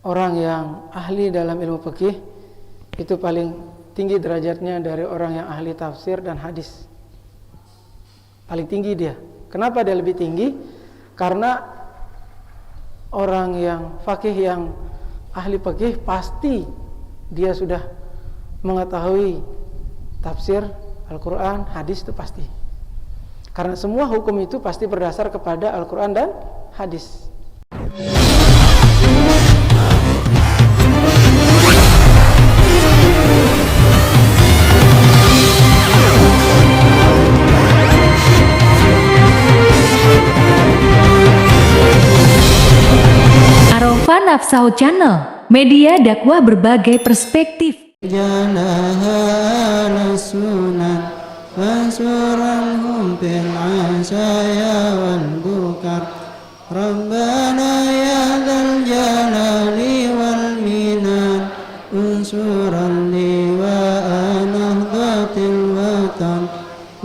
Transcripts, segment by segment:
orang yang ahli dalam ilmu fikih itu paling tinggi derajatnya dari orang yang ahli tafsir dan hadis. Paling tinggi dia. Kenapa dia lebih tinggi? Karena orang yang fakih, yang ahli fikih, pasti dia sudah mengetahui tafsir Al-Quran, hadis, itu pasti. Karena semua hukum itu pasti berdasar kepada Al-Quran dan hadis. Arafah Nafsau Channel, media dakwah berbagai perspektif. Jalaha sunan wasurahum bil asaya wal bukar Rabbana ya dzal jalali wal minan unsuran li wa anahdatil watan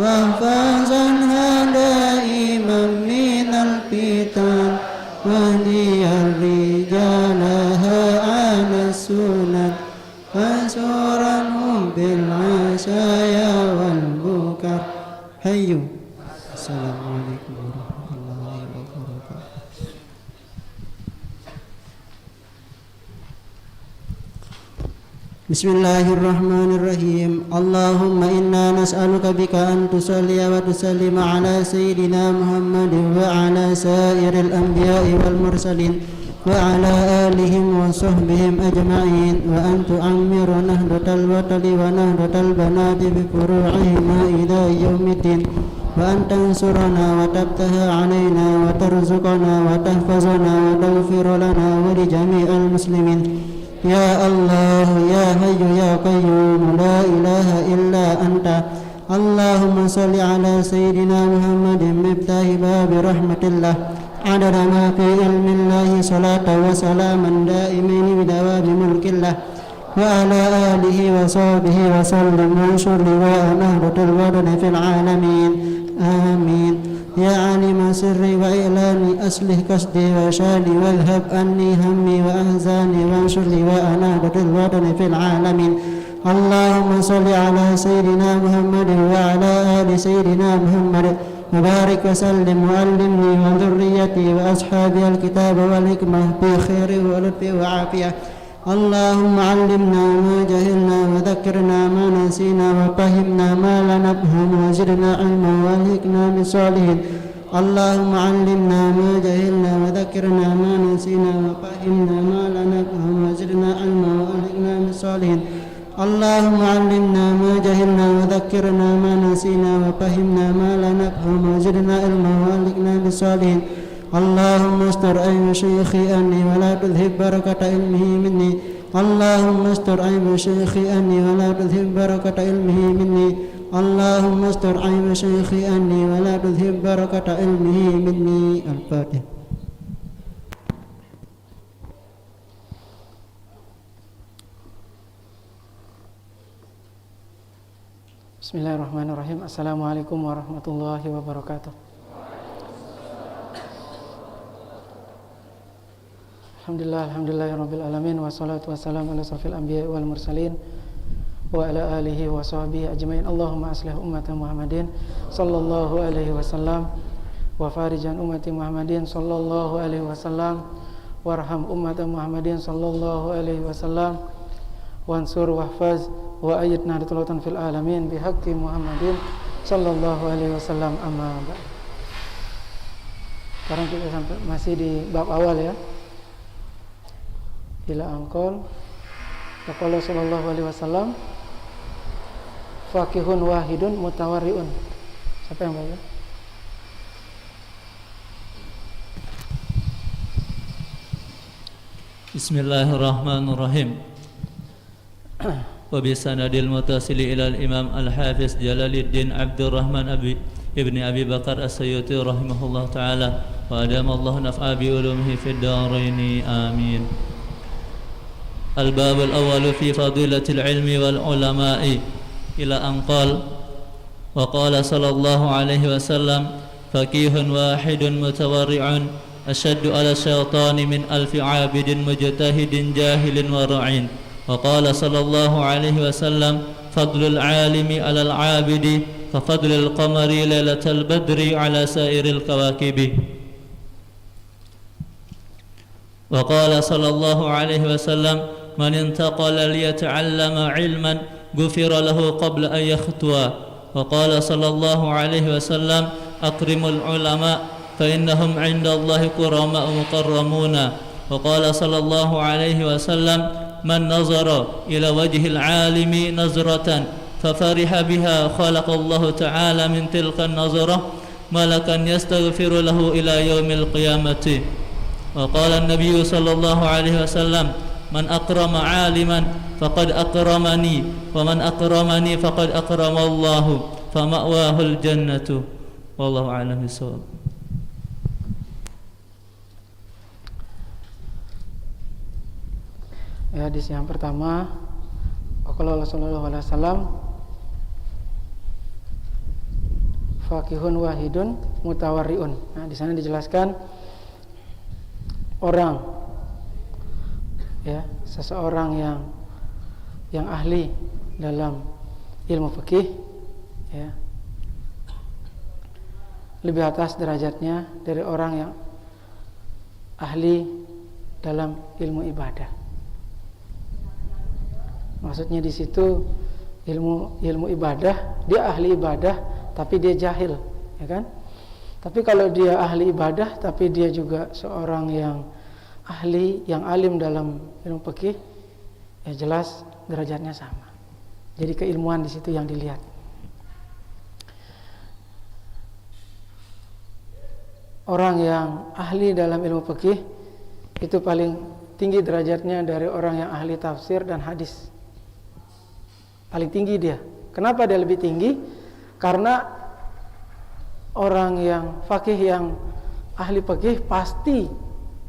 wahfazan hada imam minal fitan wahdiyar rijalaha ala sunan Fasuranhum bil asaya wal bukar. Hayyu. Assalamualaikum warahmatullahi wabarakatuh. Bismillahirrahmanirrahim. Allahumma inna nas'aluka bika an tusalliya wa tusallima ala sayyidina Muhammadin wa ala sairil anbiya'i wal mursalin وعلى آلهم وصحبهم أجمعين وأن تعمر نهضة الوطن ونهضة البنات بفروعهما إلى يوم الدين وأن تنصرنا وتفتح علينا وترزقنا وتحفظنا وتغفر لنا ولجميع المسلمين يا الله يا حي يا قيوم لا إله إلا أنت اللهم صل على سيدنا محمد مفتاح باب رحمة الله عدد ما في علم الله صلاة وسلاما دائمين بدوام ملك الله وعلى آله وصحبه وسلم وانشر لواء نهضة الوطن في العالمين آمين يا عالم سري وإعلاني أصلح قصدي وشاني واذهب عني همي وأحزاني وانشر لواء نهضة الوطن في العالمين اللهم صل على سيدنا محمد وعلى آل سيدنا محمد وبارك وسلم وعلمني وذريتي وأصحابي الكتاب والحكمة بخير ولطف وعافية اللهم علمنا ما جهلنا وذكرنا ما نسينا وفهمنا ما لا نفهم وزدنا علما والحقنا بالصالحين اللهم علمنا ما جهلنا وذكرنا ما نسينا وفهمنا ما لا نفهم وزدنا علما والحقنا بالصالحين اللهم علمنا ما جهلنا وذكرنا ما نسينا وفهمنا ما لا نفهم وزدنا علما والحقنا بالصالحين اللهم استر عيب شيخي أني ولا تذهب بركة علمه مني اللهم استر عيب شيخي أني ولا تذهب بركة علمه مني اللهم استر عيب شيخي أني ولا تذهب بركة علمه مني الفاتحة. Bismillahirrahmanirrahim. Assalamualaikum warahmatullahi wabarakatuh. Alhamdulillahirabbil alamin wassalatu wassalamu ala asrofil anbiya'i wal mursalin wa ala alihi wa sahbihi ajmain. Allahumma aslih ummata Muhammadin sallallahu alaihi wasallam wa farijan ummati Muhammadin sallallahu alaihi wasallam warham ummata Muhammadin sallallahu alaihi wasallam wansur wahfaz wa ayyid nahdlatul watan fil alamin bihaqqi Muhammadin sallallahu alaihi wasallam amma ba'd. Sekarang kita sampai masih di bab awal ya. Ila angkol Faqala sallallahu alaihi wasallam faqihun wahidun mutawarriun. Siapa yang baca? Bismillahirrahmanirrahim. Wa bisanadil mutasili ila al-imam al-hafiz Jalaluddin Abdurrahman ibn Abi Bakar as-Sayyuti rahimahullah ta'ala wa adamallahu naf'a bi ulumihi fid daraini amin. Al-bab al-awwal fi fadilatil ilmi wal ulama'i ila an qala wa qala sallallahu alaihi wasallam faqihun wahidun mutawarri'un أشد على الشيطان من 1000 عابد مجتهد جاهل ورعين. وقال صلى الله عليه وسلم فضل العالم على العابد كفضل القمر ليلة البدر على سائر الكواكب. وقال صلى الله عليه وسلم من انتقل ليتعلم علما غفر له قبل أن يخطو. وقال صلى الله عليه وسلم أكرموا العلماء فإنهم عند الله كرماء مكرمون. وقال صلى الله عليه وسلم من نظر إلى وجه العالم نظرة ففرح بها خلق الله تعالى من تلك النظرة ملكا يستغفر له إلى يوم القيامة. وقال النبي صلى الله عليه وسلم من أكرم عالما فقد أكرمني ومن أكرمني فقد أكرم الله فمأواه الجنة. والله أعلم بالصواب. Hadis yang pertama, qala sallallahu alaihi wasallam faqihun wahidun mutawarriun. Nah, di sana dijelaskan orang, ya, seseorang yang ahli dalam ilmu fikih, ya, lebih atas derajatnya dari orang yang ahli dalam ilmu ibadah. Maksudnya di situ ilmu ibadah, dia ahli ibadah tapi dia jahil, ya kan? Tapi kalau dia ahli ibadah tapi dia juga seorang yang ahli, yang alim dalam ilmu fikih, ya jelas derajatnya sama. Jadi keilmuan di situ yang dilihat. Orang yang ahli dalam ilmu fikih itu paling tinggi derajatnya dari orang yang ahli tafsir dan hadis. Paling tinggi dia. Kenapa dia lebih tinggi? Karena orang yang fakih, yang ahli fikih, pasti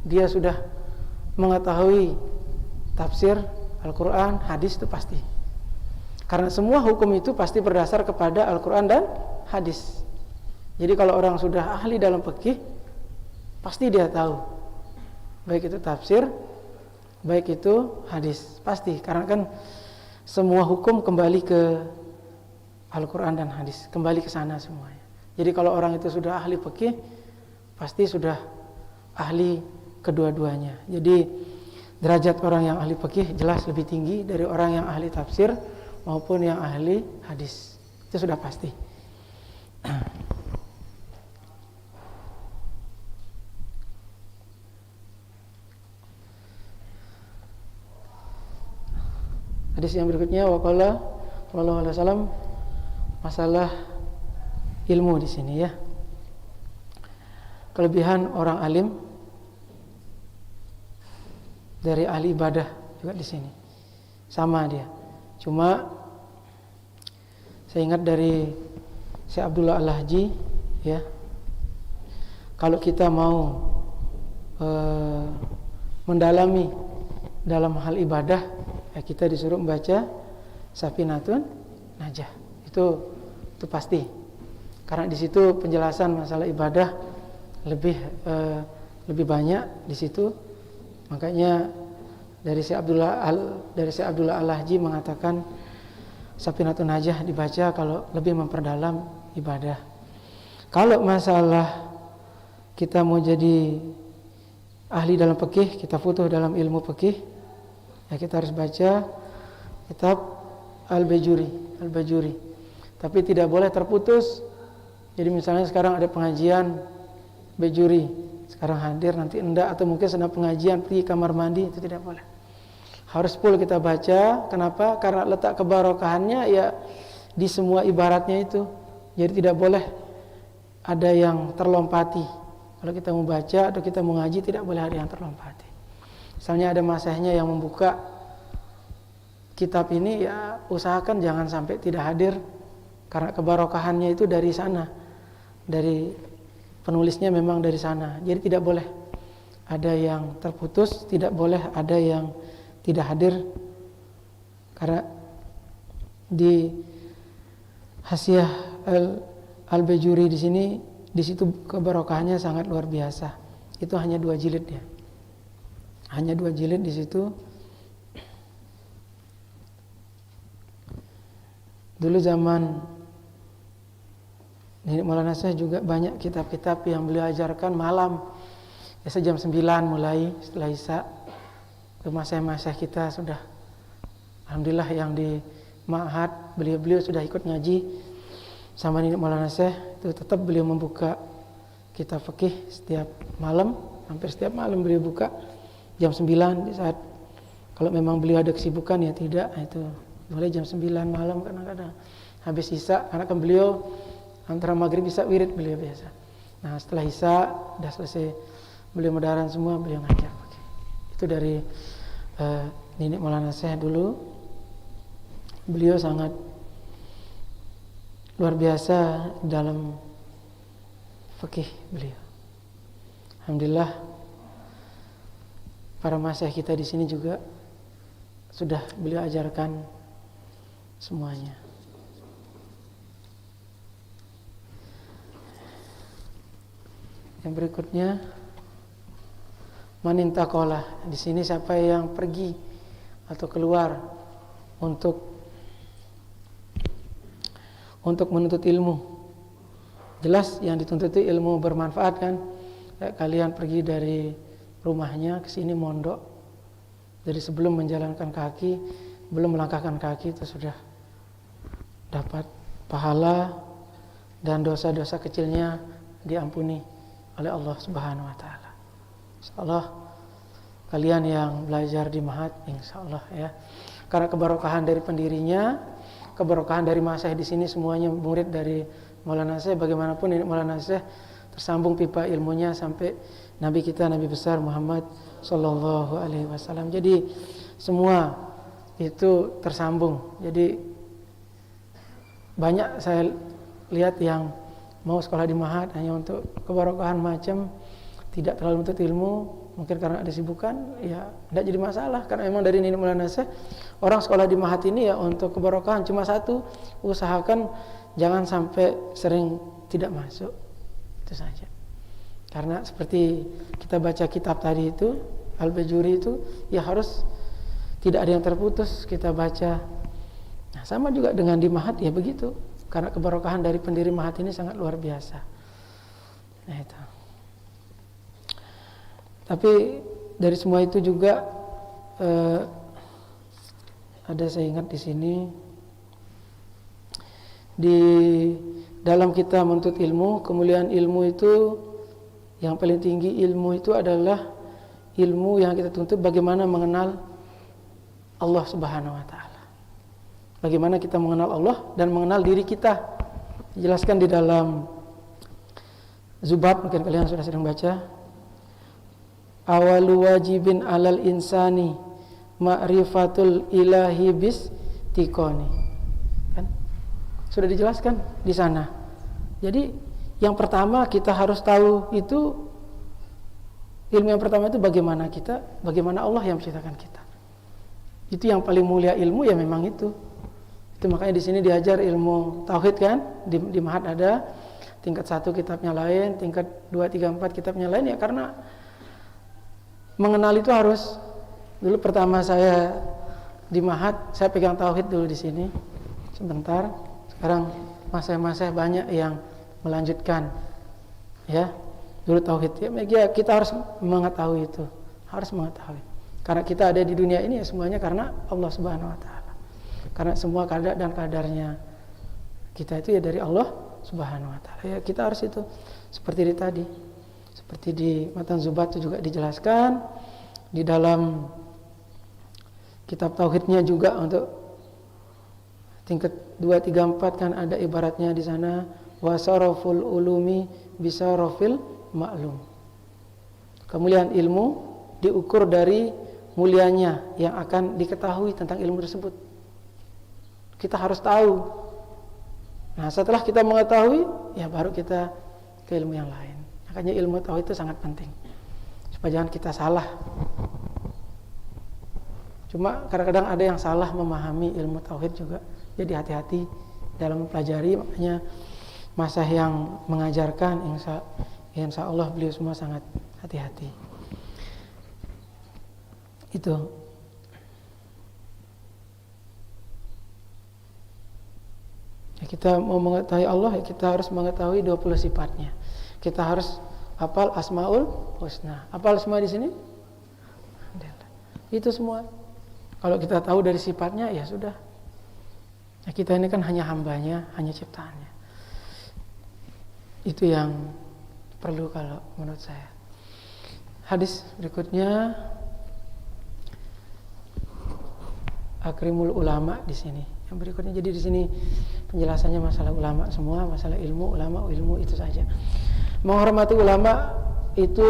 dia sudah mengetahui tafsir Al-Quran, hadis, itu pasti. Karena semua hukum itu pasti berdasar kepada Al-Quran dan hadis. Jadi kalau orang sudah ahli dalam fikih, pasti dia tahu, baik itu tafsir, baik itu hadis, pasti. Karena kan semua hukum kembali ke Al-Quran dan hadis, kembali ke sana semuanya. Jadi kalau orang itu sudah ahli fikih, pasti sudah ahli kedua-duanya. Jadi derajat orang yang ahli fikih jelas lebih tinggi dari orang yang ahli tafsir maupun yang ahli hadis. Itu sudah pasti. Hadis yang berikutnya, waqala sallallahu alaihi wasallam, masalah ilmu di sini, ya. Kelebihan orang alim dari ahli ibadah juga di sini sama dia. Cuma saya ingat dari Syekh Abdullah Al-Lahji, ya, kalau kita mau mendalami dalam hal ibadah, ya, kita disuruh membaca Safinatun Najah. Itu pasti. Karena di situ penjelasan masalah ibadah lebih banyak di situ. Makanya dari Syekh Abdullah Al-Lahji mengatakan Safinatun Najah dibaca kalau lebih memperdalam ibadah. Kalau masalah kita mau jadi ahli dalam fikih, kita futuh dalam ilmu fikih, ya kita harus baca kitab Al-Bajuri. Tapi tidak boleh terputus. Jadi misalnya sekarang ada pengajian Bajuri, sekarang hadir, nanti enggak, atau mungkin sedang pengajian pergi kamar mandi, itu tidak boleh. Harus full kita baca. Kenapa? Karena letak kebarokahannya ya di semua ibaratnya itu. Jadi tidak boleh ada yang terlompati. Kalau kita mau baca atau kita mau ngaji, tidak boleh ada yang terlompati. Misalnya ada masahnya yang membuka kitab ini, ya usahakan jangan sampai tidak hadir, karena kebarokahannya itu dari sana, dari penulisnya memang dari sana. Jadi tidak boleh ada yang terputus, tidak boleh ada yang tidak hadir, karena di Hasyiah Al-Bajuri di sini, di situ kebarokahannya sangat luar biasa. Itu hanya 2 jilid ya. Hanya 2 jilid di situ. Dulu zaman Nenek Maulana Syekh juga banyak kitab-kitab yang beliau ajarkan malam. Biasa jam 9 mulai setelah Isya. Masyaikh kita sudah, alhamdulillah yang di Ma'had, beliau sudah ikut ngaji sama Nenek Maulana Syekh. Itu tetap beliau membuka kitab fikih setiap malam, hampir setiap malam beliau buka jam 9 di saat kalau memang beliau ada kesibukan ya tidak, itu boleh jam 9 malam kadang-kadang habis Isya, karena kan beliau antara maghrib Isya wirid beliau biasa. Nah setelah Isya udah selesai beliau mudaharan semua, beliau ngajar fikih. Itu dari Nenek Maulana Syekh dulu. Beliau sangat luar biasa dalam fikih beliau. Alhamdulillah para masyaikh kita di sini juga sudah beliau ajarkan semuanya. Yang berikutnya manintaqalah. Di sini siapa yang pergi atau keluar untuk menuntut ilmu. Jelas yang dituntut itu ilmu bermanfaat kan. Kalian pergi dari rumahnya ke sini mondok. Jadi sebelum menjalankan kaki, belum melangkahkan kaki itu sudah dapat pahala dan dosa-dosa kecilnya diampuni oleh Allah Subhanahu wa taala. Insyaallah kalian yang belajar di Ma'had insyaallah ya. Karena keberkahan dari pendirinya, keberkahan dari masyaikh di sini semuanya murid dari Maulana Syekh, bagaimanapun ini Maulana Syekh tersambung pipa ilmunya sampai Nabi kita, Nabi besar Muhammad sallallahu alaihi wasallam. Jadi semua itu tersambung. Jadi banyak saya lihat yang mau sekolah di Ma'had hanya untuk keberkahan macam, tidak terlalu untuk ilmu, mungkin karena ada sibukan, ya tidak jadi masalah. Karena memang dari Nenek Maulana Syekh, orang sekolah di Ma'had ini ya untuk keberkahan cuma satu, usahakan jangan sampai sering tidak masuk, itu saja. Karena seperti kita baca kitab tadi itu, Al-Bajuri itu, ya harus tidak ada yang terputus kita baca. Nah, sama juga dengan di Ma'had ya begitu. Karena keberkahan dari pendiri Ma'had ini sangat luar biasa. Nah itu. Tapi dari semua itu juga ada saya ingat di sini di dalam kita menuntut ilmu, kemuliaan ilmu itu yang paling tinggi ilmu itu adalah ilmu yang kita tuntut bagaimana mengenal Allah Subhanahu wa taala. Bagaimana kita mengenal Allah dan mengenal diri kita. Dijelaskan di dalam Zubat, mungkin kalian sudah sering baca. Awalu wajibin alal insani ma'rifatul ilahi bis tikoni. Kan? Sudah dijelaskan di sana. Jadi yang pertama kita harus tahu itu, ilmu yang pertama itu bagaimana Allah yang menciptakan kita. Itu yang paling mulia ilmu ya memang itu. Itu makanya di sini diajar ilmu tauhid kan, di Ma'had ada tingkat 1 kitabnya lain, tingkat 2, 3, 4 kitabnya lain ya, karena mengenal itu harus. Dulu pertama saya di Ma'had, saya pegang tauhid dulu di sini sebentar. Sekarang masyaikh banyak yang melanjutkan ya. Dulu tauhid ya, kita harus mengetahui itu, harus mengetahui. Karena kita ada di dunia ini ya semuanya karena Allah Subhanahu wa taala. Karena semua kadar dan kadarnya kita itu ya dari Allah Subhanahu wa taala. Ya kita harus itu. Seperti di tadi. Seperti di Matan Zubat itu juga dijelaskan di dalam kitab tauhidnya juga untuk tingkat 2, 3, 4 kan ada ibaratnya di sana wasaraful ulumi bisarafil ma'lum. Kemuliaan ilmu diukur dari mulianya yang akan diketahui tentang ilmu tersebut. Kita harus tahu. Nah, setelah kita mengetahui, ya baru kita ke ilmu yang lain. Makanya ilmu tauhid itu sangat penting. Supaya jangan kita salah. Cuma kadang-kadang ada yang salah memahami ilmu tauhid juga. Jadi hati-hati dalam mempelajari. Makanya masa yang mengajarkan insya Allah beliau semua sangat hati-hati. Itu. Ya, kita mau mengetahui Allah, ya kita harus mengetahui 20 sifatnya. Kita harus hafal Asmaul Husna. Hafal semua di sini? Itu semua. Kalau kita tahu dari sifatnya, ya sudah. Ya, kita ini kan hanya hambanya, hanya ciptaannya. Itu yang perlu kalau menurut saya. Hadis berikutnya, akrimul ulama di sini. Yang berikutnya, jadi di sini penjelasannya masalah ulama semua, masalah ilmu, ulama, ilmu itu saja. Menghormati ulama itu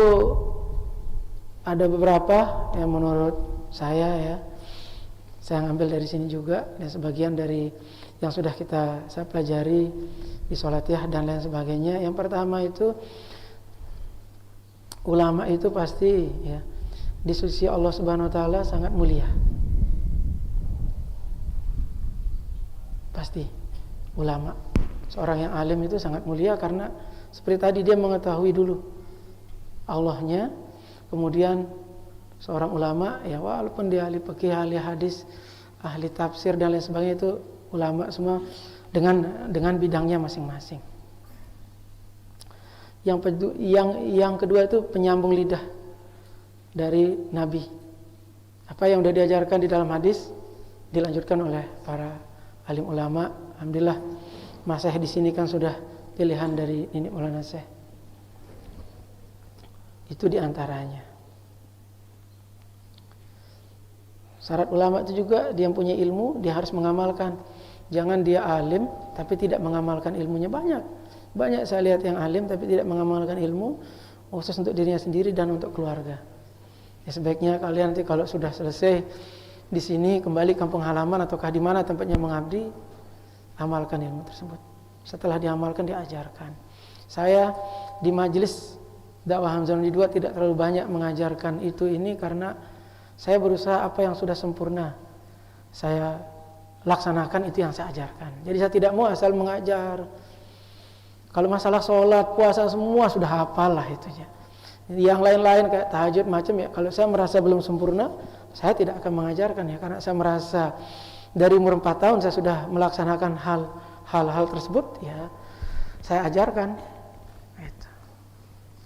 ada beberapa yang menurut saya ya, saya ambil dari sini juga, dan sebagian dari yang sudah saya pelajari di Sholatiyah dan lain sebagainya. Yang pertama itu, ulama itu pasti ya di sisi Allah Subhanahu wa taala sangat mulia. Pasti ulama, seorang yang alim itu sangat mulia karena seperti tadi dia mengetahui dulu Allahnya. Kemudian seorang ulama ya, walaupun dia ahli fikih, ahli hadis, ahli tafsir dan lain sebagainya, itu ulama semua dengan bidangnya masing-masing. Yang kedua itu penyambung lidah dari Nabi. Apa yang sudah diajarkan di dalam hadis dilanjutkan oleh para alim ulama. Alhamdulillah, Mas Syekh di sini kan sudah pilihan dari ini Maulana Syekh. Itu diantaranya. Syarat ulama itu juga dia punya ilmu, dia harus mengamalkan. Jangan dia alim tapi tidak mengamalkan ilmunya. Banyak saya lihat yang alim tapi tidak mengamalkan ilmu, khusus untuk dirinya sendiri dan untuk keluarga. Ya, sebaiknya kalian nanti kalau sudah selesai di sini kembali kampung halaman ataukah di mana tempatnya mengabdi, amalkan ilmu tersebut. Setelah diamalkan, diajarkan. Saya di majelis dakwah Hamzah 2 tidak terlalu banyak mengajarkan ini karena saya berusaha apa yang sudah sempurna saya laksanakan, itu yang saya ajarkan. Jadi saya tidak mau asal mengajar. Kalau masalah sholat, puasa semua sudah hafal lah itunya. Yang lain-lain kayak tahajud macam ya, kalau saya merasa belum sempurna, saya tidak akan mengajarkan ya, karena saya merasa dari umur 4 tahun saya sudah melaksanakan hal-hal tersebut ya, saya ajarkan. Gitu.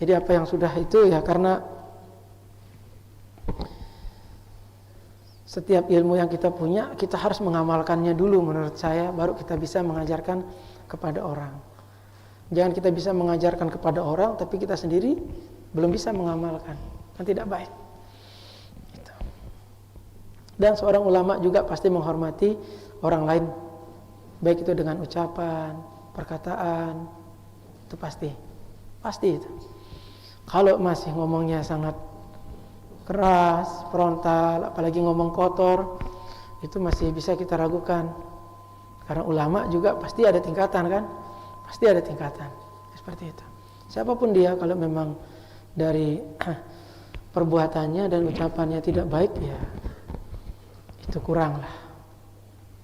Jadi apa yang sudah itu ya, karena setiap ilmu yang kita punya kita harus mengamalkannya dulu menurut saya, baru kita bisa mengajarkan kepada orang. Jangan kita bisa mengajarkan kepada orang tapi kita sendiri belum bisa mengamalkan, kan tidak baik. Gitu. Dan seorang ulama juga pasti menghormati orang lain, baik itu dengan ucapan, perkataan, itu pasti itu. Kalau masih ngomongnya sangat keras, frontal, apalagi ngomong kotor, itu masih bisa kita ragukan. Karena ulama juga pasti ada tingkatan kan, pasti ada tingkatan seperti itu. Siapapun dia, kalau memang dari perbuatannya dan ucapannya tidak baik, ya itu kurang lah.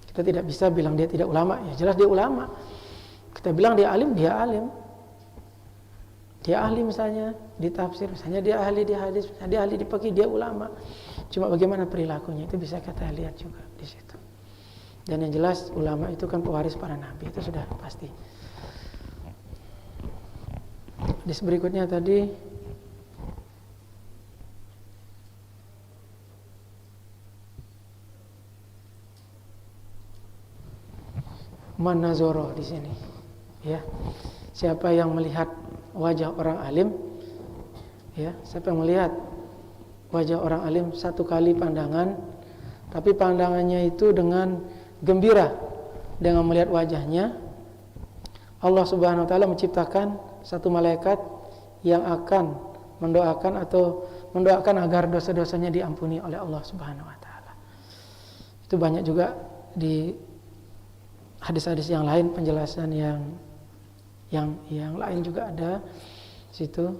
Kita tidak bisa bilang dia tidak ulama, ya jelas dia ulama. Kita bilang dia alim, dia alim. Dia ahli misalnya di tafsir, misalnya dia ahli di hadis, misalnya dia ahli di fikih, dia ulama. Cuma bagaimana perilakunya itu bisa kita lihat juga di situ. Dan yang jelas ulama itu kan pewaris para nabi, itu sudah pasti. Di berikutnya tadi manazoro di sini, ya. Siapa yang melihat wajah orang alim, ya, siapa yang melihat wajah orang alim satu kali pandangan, tapi pandangannya itu dengan gembira dengan melihat wajahnya, Allah Subhanahu wa taala menciptakan satu malaikat yang akan mendoakan agar dosa-dosanya diampuni oleh Allah Subhanahu wa taala. Itu banyak juga di hadis-hadis yang lain, penjelasan yang lain juga ada situ.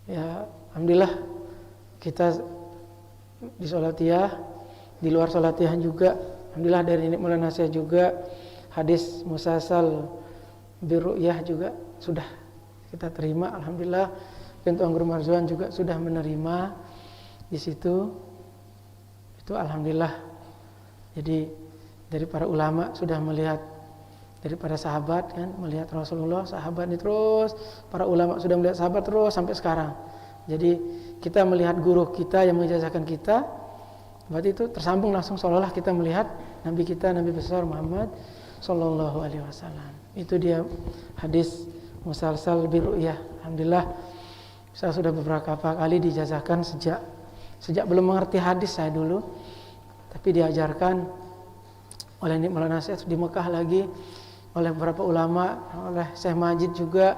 Ya, alhamdulillah kita di Sholatiyah, di luar Sholatiyah juga, alhamdulillah dari Nenek Maulana saya juga hadis musasal biru'yah juga sudah kita terima, alhamdulillah. pintu Anggur Marzuan juga sudah menerima di situ. Itu alhamdulillah. Jadi dari para ulama sudah melihat, dari para sahabat kan melihat Rasulullah, sahabat ini terus, para ulama sudah melihat sahabat terus sampai sekarang. Jadi kita melihat guru kita yang mengijazahkan kita, berarti itu tersambung langsung seolah-olah kita melihat Nabi kita, Nabi besar Muhammad Sallallahu Alaihi Wasallam. Itu dia hadis musalsal biru'yah. Alhamdulillah saya sudah beberapa kali dijazahkan sejak belum mengerti hadis saya dulu, tapi diajarkan oleh Maulana Syekh di Mekah lagi, oleh beberapa ulama, oleh Syekh Majid juga,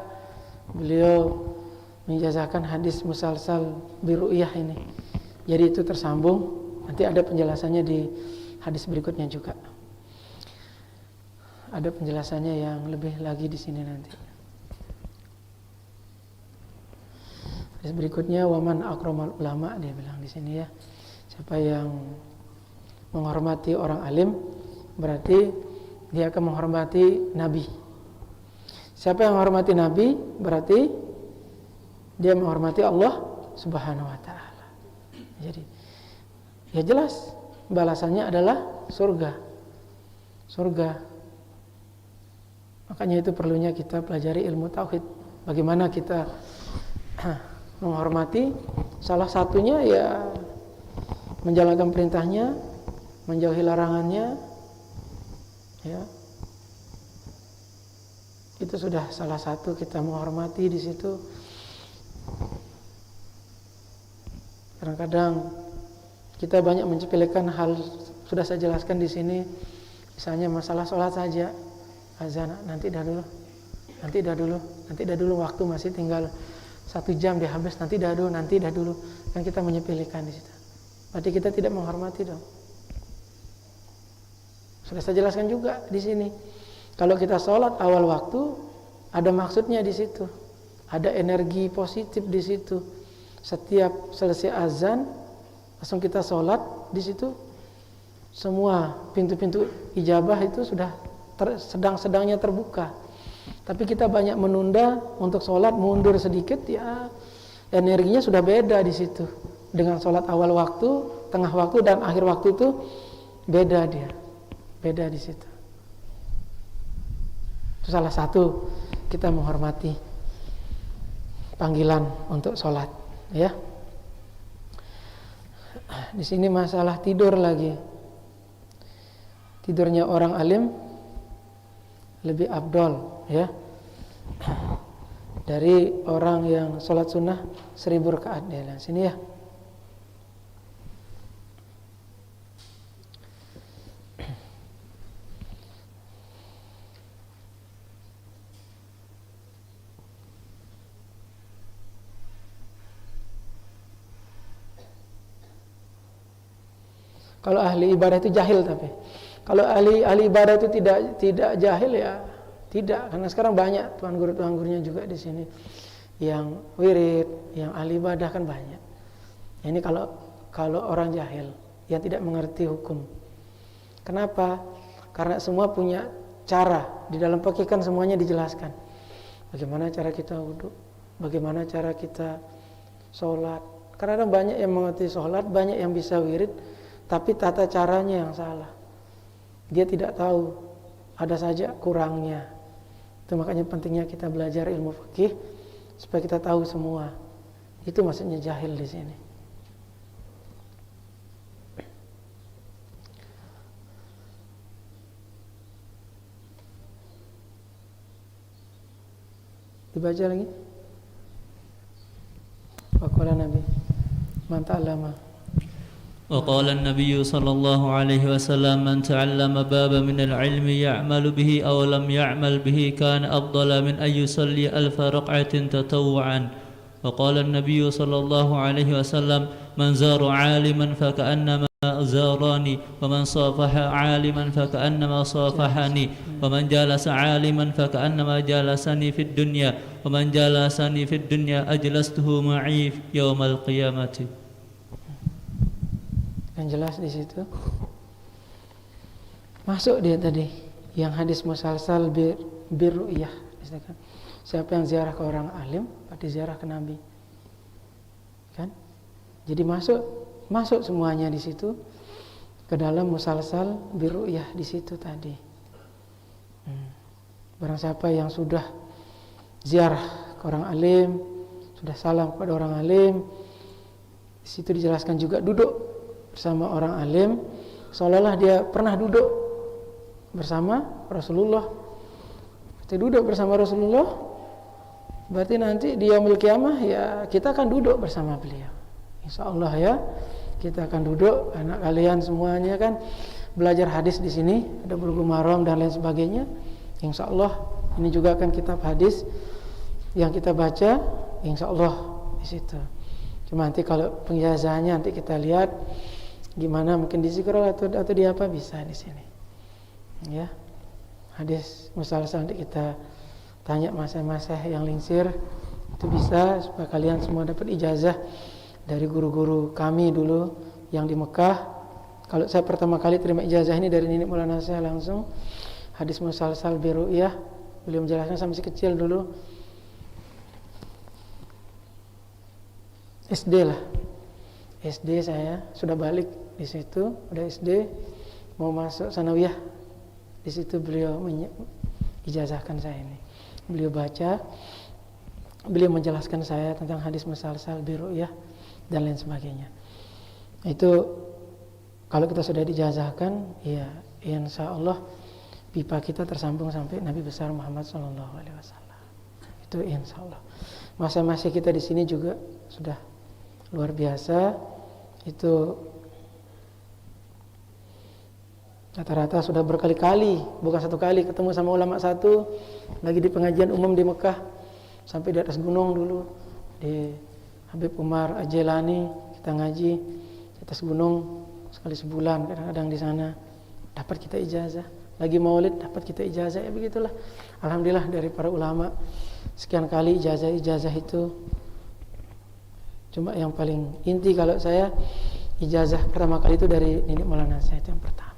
beliau menjazahkan hadis musalsal biru'yah ini. Jadi itu tersambung, nanti ada penjelasannya di hadis berikutnya juga. Ada penjelasannya yang lebih lagi di sini nanti. Hadis berikutnya waman akramal ulama, dia bilang di sini ya. Siapa yang menghormati orang alim berarti dia akan menghormati Nabi. Siapa yang menghormati Nabi berarti dia menghormati Allah Subhanahu wa taala. Jadi ya jelas balasannya adalah surga. Surga. Makanya itu perlunya kita pelajari ilmu tauhid. Bagaimana kita menghormati, salah satunya ya menjalankan perintahnya, menjauhi larangannya, ya. Itu sudah salah satu kita menghormati di situ. Kadang-kadang kita banyak mencepelekan hal, sudah saya jelaskan di sini. Misalnya masalah sholat saja, azan nanti dah dulu, waktu masih tinggal 1 jam dia habis, nanti dah dulu, kan kita menyepelekan di situ. Berarti kita tidak menghormati dong. Sudah saya jelaskan juga di sini. Kalau kita sholat awal waktu, ada maksudnya di situ, ada energi positif di situ. Setiap selesai azan, langsung kita sholat di situ. Semua pintu-pintu ijabah itu sudah sedang-sedangnya terbuka. Tapi kita banyak menunda untuk sholat, mundur sedikit, ya energinya sudah beda di situ. Dengan sholat awal waktu, tengah waktu dan akhir waktu itu beda dia, beda di situ. Itu salah satu kita menghormati panggilan untuk sholat, ya. Di sini masalah tidur lagi. Tidurnya orang alim lebih afdol, ya, dari orang yang sholat sunnah 1000 rakaat. Dia lihat sini ya. Kalau ahli ibadah itu jahil, tapi kalau ahli ibadah itu tidak jahil ya tidak, karena sekarang banyak tuan gurunya juga di sini yang wirid, yang ahli ibadah kan banyak. Ini kalau orang jahil yang tidak mengerti hukum. Kenapa? Karena semua punya cara, di dalam fikih kan semuanya dijelaskan. Bagaimana cara kita wudhu, bagaimana cara kita sholat. Karena banyak yang mengerti sholat, banyak yang bisa wirid, tapi tata caranya yang salah. Dia tidak tahu, ada saja kurangnya. Itu makanya pentingnya kita belajar ilmu fikih supaya kita tahu semua. Itu maksudnya jahil di sini. Dibaca lagi. Waqala Nabi man ta'allama. وقال النبي صلى الله عليه وسلم من تعلم بابا من العلم يعمل به أو لم يعمل به كان أفضل من أن يصلي 1000 ركعة تطوعا. وقال النبي صلى الله عليه وسلم من زار عالما فكأنما زاراني ومن صافح عالما فكأنما صافحني ومن جالس عالما فكأنما جالسني في الدنيا ومن جالسني في الدنيا أجلسته معي يوم القيامة. Yang jelas di situ masuk dia tadi yang hadis musalsal birru'yah. Siapa yang ziarah ke orang alim berarti ziarah ke Nabi. Jadi masuk semuanya di situ ke dalam musalsal biru'yah di situ tadi. Barang siapa yang sudah ziarah ke orang alim, sudah salam kepada orang alim, di situ dijelaskan juga duduk bersama orang alim, seolah-olah dia pernah duduk bersama Rasulullah. Kita duduk bersama Rasulullah, berarti nanti di yaumil qiyamah ya kita akan duduk bersama beliau. Insya Allah ya, kita akan duduk. Anak kalian semuanya kan belajar hadis di sini, ada Bulughul Maram dan lain sebagainya. Insya Allah ini juga kan kitab hadis yang kita baca, insya Allah di situ. Cuma nanti kalau penjelasannya nanti kita lihat gimana, mungkin di scroll atau di apa bisa di sini. Ya, hadis musalsal nanti kita tanya masa-masa yang lingsir itu bisa, supaya kalian semua dapat ijazah dari guru-guru kami dulu yang di Mekah. Kalau saya pertama kali terima ijazah ini dari Nenek Maulana saya langsung, hadis musalsal biru'yah. Beliau menjelaskan saya masih kecil dulu, SD lah. SD saya sudah balik di situ, udah SD mau masuk sanawiyah. Di situ beliau ijazahkan saya ini. Beliau baca, beliau menjelaskan saya tentang hadis musalsal biru'yah dan lain sebagainya. Itu kalau kita sudah dijazahkan, ya insya Allah pipa kita tersambung sampai Nabi besar Muhammad SAW. Itu insya Allah. Masa-masa kita di sini juga sudah luar biasa. Itu rata-rata sudah berkali-kali, bukan satu kali, ketemu sama ulama satu lagi di pengajian umum di Mekah, sampai di atas gunung dulu di Habib Umar Ajelani, kita ngaji di atas gunung sekali sebulan kadang-kadang di sana, dapat kita ijazah. Lagi maulid dapat kita ijazah, ya begitulah. Alhamdulillah dari para ulama sekian kali ijazah itu. Cuma yang paling inti kalau saya, ijazah pertama kali itu dari Nenek Maulana saya, itu yang pertama.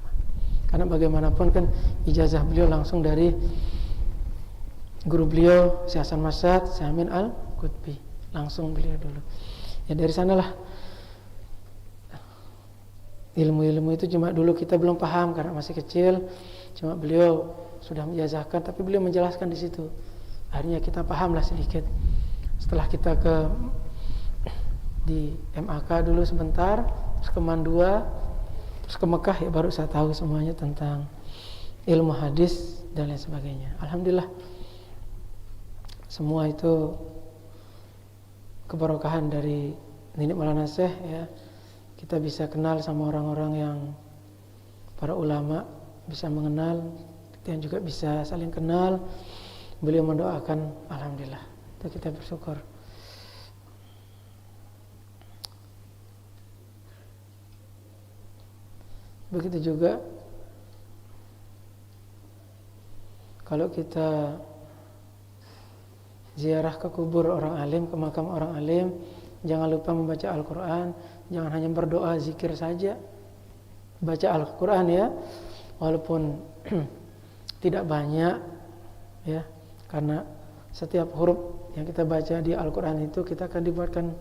Karena bagaimanapun kan ijazah beliau langsung dari guru beliau, Syekh Hasan Masad, Syekh Amin Al-Qutbi, langsung beliau dulu. Ya dari sanalah ilmu-ilmu itu, cuma dulu kita belum paham karena masih kecil. Cuma beliau sudah menjazahkan, tapi beliau menjelaskan di situ. Akhirnya kita pahamlah sedikit. Setelah kita di MAK dulu sebentar, terus ke Mandua, terus ke Mekah, ya baru saya tahu semuanya tentang ilmu hadis dan lain sebagainya. Alhamdulillah semua itu keberkahan dari Nenek Maulana Syekh ya. Kita bisa kenal sama orang-orang yang para ulama, bisa mengenal, dan juga bisa saling kenal. Beliau mendoakan, alhamdulillah, itu kita bersyukur. Begitu juga kalau kita ziarah ke kubur orang alim, ke makam orang alim, jangan lupa membaca Al-Quran. Jangan hanya berdoa, zikir saja. Baca Al-Quran ya, walaupun tidak banyak ya, karena setiap huruf yang kita baca di Al-Quran itu kita akan dibuatkan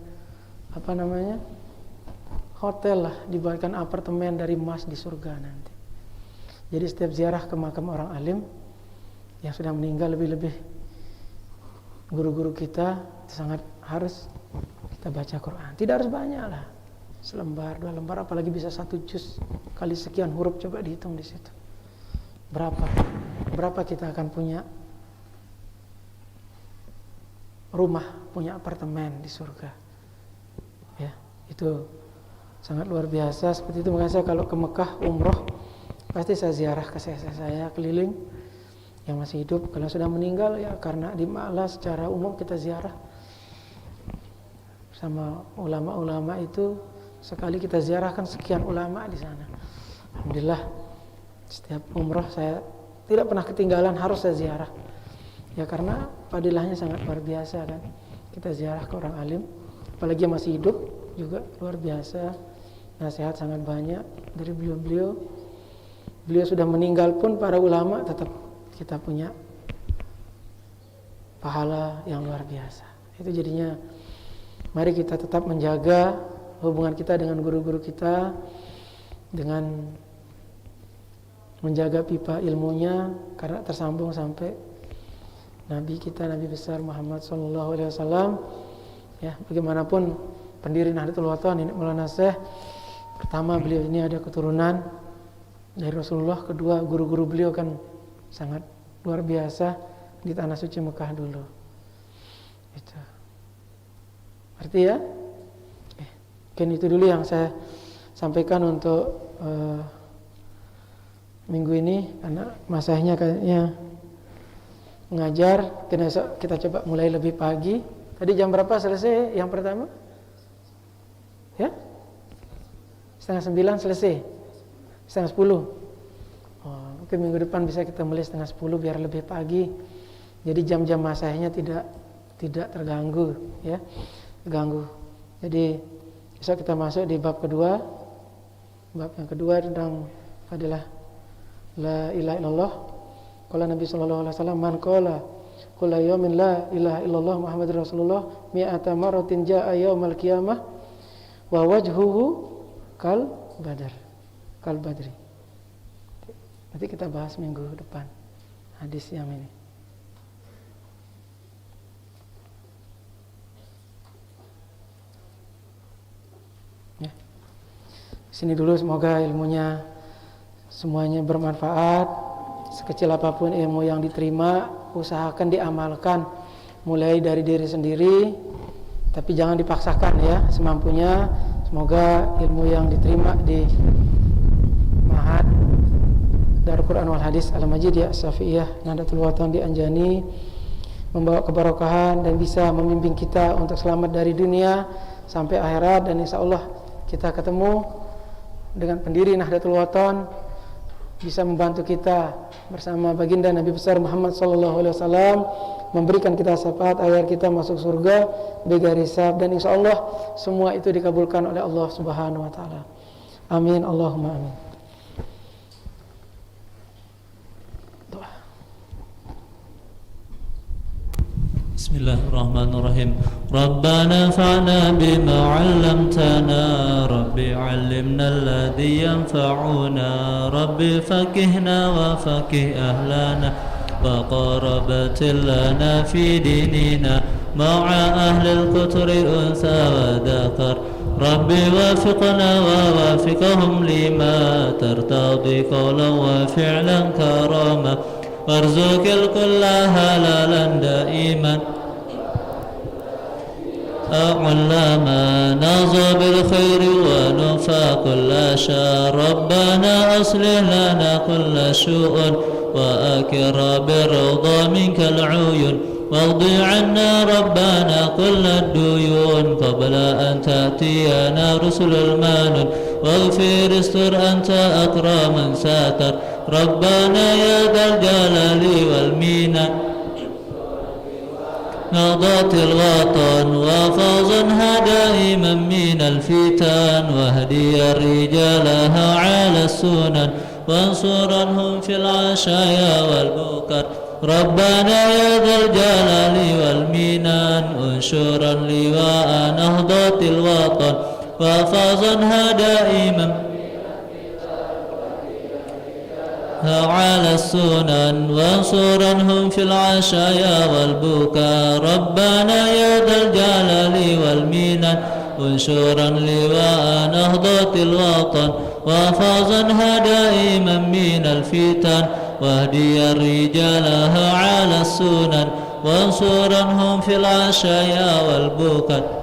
hotel lah, dibuatkan apartemen dari emas di surga nanti. Jadi setiap ziarah ke makam orang alim yang sudah meninggal, lebih-lebih guru-guru kita, sangat harus kita baca Quran. Tidak harus banyak lah, selembar, 2 lembar, apalagi bisa 1 juz kali sekian huruf, coba dihitung di situ. Berapa kita akan punya rumah, punya apartemen di surga. Ya, itu sangat luar biasa. Seperti itu makanya saya kalau ke Mekah umroh pasti saya ziarah ke saya keliling yang masih hidup. Kalau sudah meninggal ya karena di Ma'la secara umum kita ziarah sama ulama-ulama itu, sekali kita ziarahkan sekian ulama di sana. Alhamdulillah setiap umroh saya tidak pernah ketinggalan, harus saya ziarah. Ya karena fadilahnya sangat luar biasa kan. Kita ziarah ke orang alim, apalagi yang masih hidup juga luar biasa. Nasihat sangat banyak dari beliau-beliau. Beliau sudah meninggal pun para ulama tetap kita punya pahala yang luar biasa. Itu jadinya mari kita tetap menjaga hubungan kita dengan guru-guru kita, dengan menjaga pipa ilmunya karena tersambung sampai Nabi kita, Nabi besar Muhammad SAW. Ya, bagaimanapun pendiri Nahdlatul Wathon ini Maulana Syekh, pertama beliau ini ada keturunan dari Rasulullah, kedua guru-guru beliau kan sangat luar biasa di tanah suci Mekah dulu. Itu. Arti ya? Mungkin itu dulu yang saya sampaikan untuk minggu ini, karena masanya kayaknya mengajar. Kita coba mulai lebih pagi. Tadi jam berapa selesai yang pertama? Ya? 8:30 selesai. 9:30. Mungkin minggu depan bisa kita mulai 9:30 biar lebih pagi. Jadi jam-jam masanya tidak terganggu, ya. Terganggu. Jadi besok kita masuk di bab kedua. Bab yang kedua tentang adalah la ilaha illallah. Qala Nabi sallallahu alaihi wasallam, man qala qul yaumin la ilaha illallah Muhammadur Rasulullah mi'ata maratin jaa yaumal qiyamah wa wajhuhu kal badri. Nanti kita bahas minggu depan hadis yang ini. Ya. Sini dulu, semoga ilmunya semuanya bermanfaat. Sekecil apapun ilmu yang diterima, usahakan diamalkan mulai dari diri sendiri, tapi jangan dipaksakan ya, semampunya. Semoga ilmu yang diterima di Ma'had Darul Quran wal Hadis Al-Majid ya Syafi'iyah Nahdlatul Wathon di Anjani membawa keberkahan dan bisa membimbing kita untuk selamat dari dunia sampai akhirat, dan insya Allah kita ketemu dengan pendiri Nahdlatul Wathon, bisa membantu kita bersama baginda Nabi besar Muhammad SAW, memberikan kita syafaat agar kita masuk surga bebas hisab, dan insya Allah semua itu dikabulkan oleh Allah Subhanahu Wa Taala. Amin, Allahumma amin. Bismillahirrahmanirrahim. Rabbana fa'na bima 'allamtana, Rabbi 'allimna alladhi yanfa'una, Rabbi faqihna wa faqih ahlana wa qarabatil lana fi dinina ma'a ahli al-qutri unsa wa dhakar. Rabbi wafiqna wa wafiqahum lima tartadi qawlan wa fi'lan karama, warzuqil kulla halalan da'iman علما نظى بالخير ونفى كل شر. ربنا أصلح لنا كل شؤون وأكر بالرضا منك العيون، واغض عنا ربنا كل الديون قبل أن تأتينا رسل المانون، واغفر استر أنت أكرم من ساتر. ربنا يا ذا الجلال والمنن نهضة الوطن وفوزها دائما من الفتن، واهدي رجالها على السنن وانصرنهم في العشايا والبكر. ربنا يا ذا الجلال والمنن انشرا لواء نهضة الوطن وفوزها دائما على السنن وانصرنهم في العشايا والبكاء. ربنا يا ذا الجلال والمنن انشرا لواء نهضة الوطن وفوزنها دائما من الفتن، واهدي رجالها على السنن وانصرنهم في العشايا والبكاء.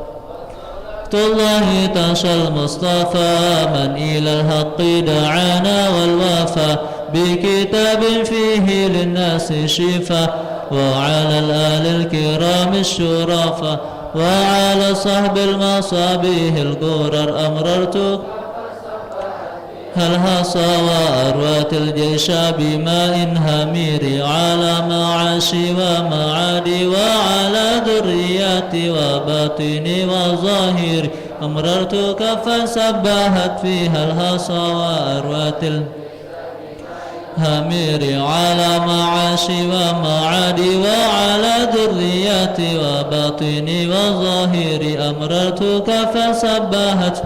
الله تشى المصطفى من إلى الحق دعانا والوفا بكتاب فيه للناس شفاء، وعلى الآل الكرام الشرفاء وعلى صحب المصابيح الغرر أمررت الحصى وأروات الجيش بماء همير على معاشي ومعادي وعلى ذرياتي وباطني وظاهري. أمررت كفا سبحت فيها الحصى وأروات همير على معاشي ومعادي وعلى ذرياتي وباطني وظاهري. أمررت كفا سبحت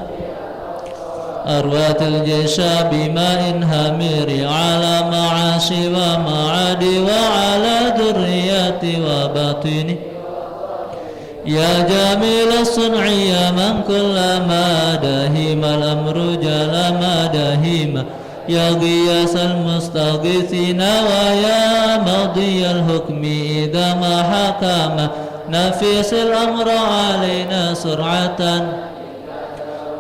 أروات الجيش بماء همير على معاشي ومعادي وعلى ذرياتي وباطني يا جميل الصنع يا من كلما داهم الأمر جل ما داهم يا غياث المستغيثين ويا ماضي الحكم إذا ما حكم نفيس الأمر علينا سرعة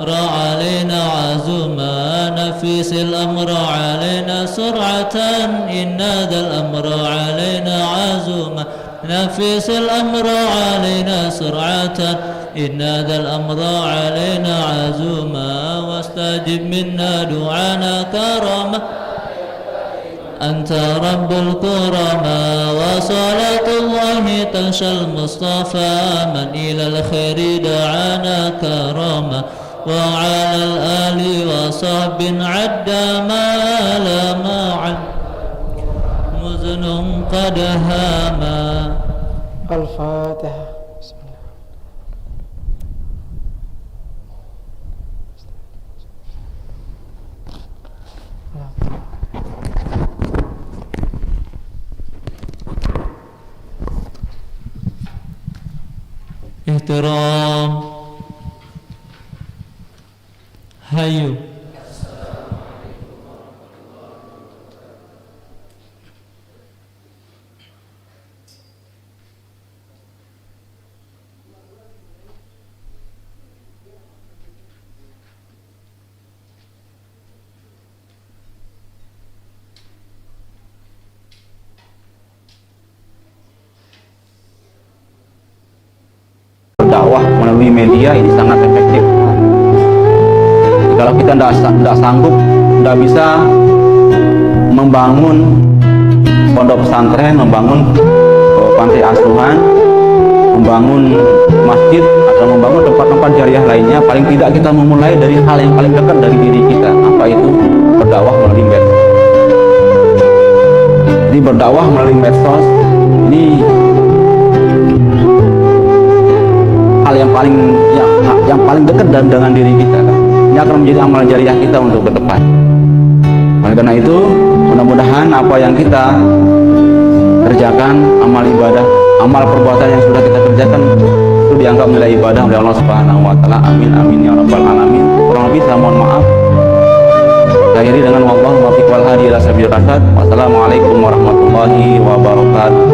را علينا عزوما نفيس الأمر علينا سرعة إن ذا الأمر علينا عزوما نفيس الأمر علينا سرعة إن ذا الأمر علينا عزوما واستجب منا دعانا كرما أنت رب الكرماء وصلاة الله تنشى المصطفى من إلى الخير دعانا كرما وعلى الآل وصحب عد ما لا معا مزن قد هاما. Al-Fatihah. Ihtiram. Hayu. Dakwah melalui media ini sangat efektif. Kalau kita tidak sanggup, tidak bisa membangun pondok pesantren, membangun panti asuhan, membangun masjid atau membangun tempat-tempat jariah lainnya, paling tidak kita memulai dari hal yang paling dekat dari diri kita. Apa itu? Berdakwah melalui medsos. Jadi berdakwah melalui medsos ini hal yang paling dekat dengan diri kita. Ini akan menjadi amal jariah kita untuk ke depan. Oleh karena itu, mudah-mudahan apa yang kita kerjakan, amal ibadah, amal perbuatan yang sudah kita kerjakan itu dianggap nilai ibadah oleh Allah Subhanahu wa taala. Amin amin ya rabbal alamin. Kurang lebih saya mohon maaf. Saya akhiri dengan wallahu muwaffiq wal hadi ila sabilir rasyad. Wassalamualaikum warahmatullahi wabarakatuh.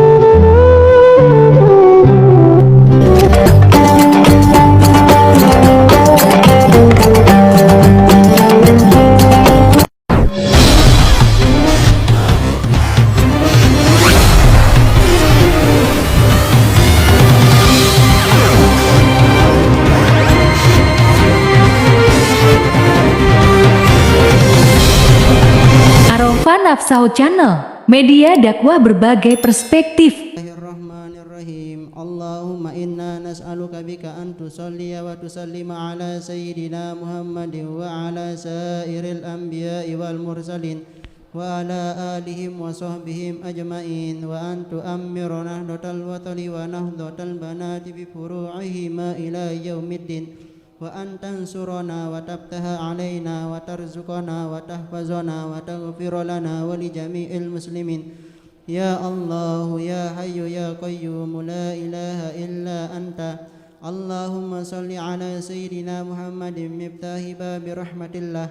Nafsau Channel, media dakwah berbagai perspektif. Bismillahirrahmanirrahim. Allahumma inna nas'aluka bika an tusalliya wa tusallima ala sayyidina Muhammadin wa ala sairil anbiya'i wal mursalin wa ala alihim wa sahbihim ajma'in wa an tu'ammiru nahdatal watani wa nahdatal banati bi furu'ihima ila yaumiddin wa an tansurana wa tabtaha alaina wa tarzuqana wa tahfazana wa taghfir lana wa li jami'il muslimin ya Allah ya hayyu ya qayyum la ilaha illa anta. Allahumma salli ala sayyidina Muhammadin miftahi babi rahmatillah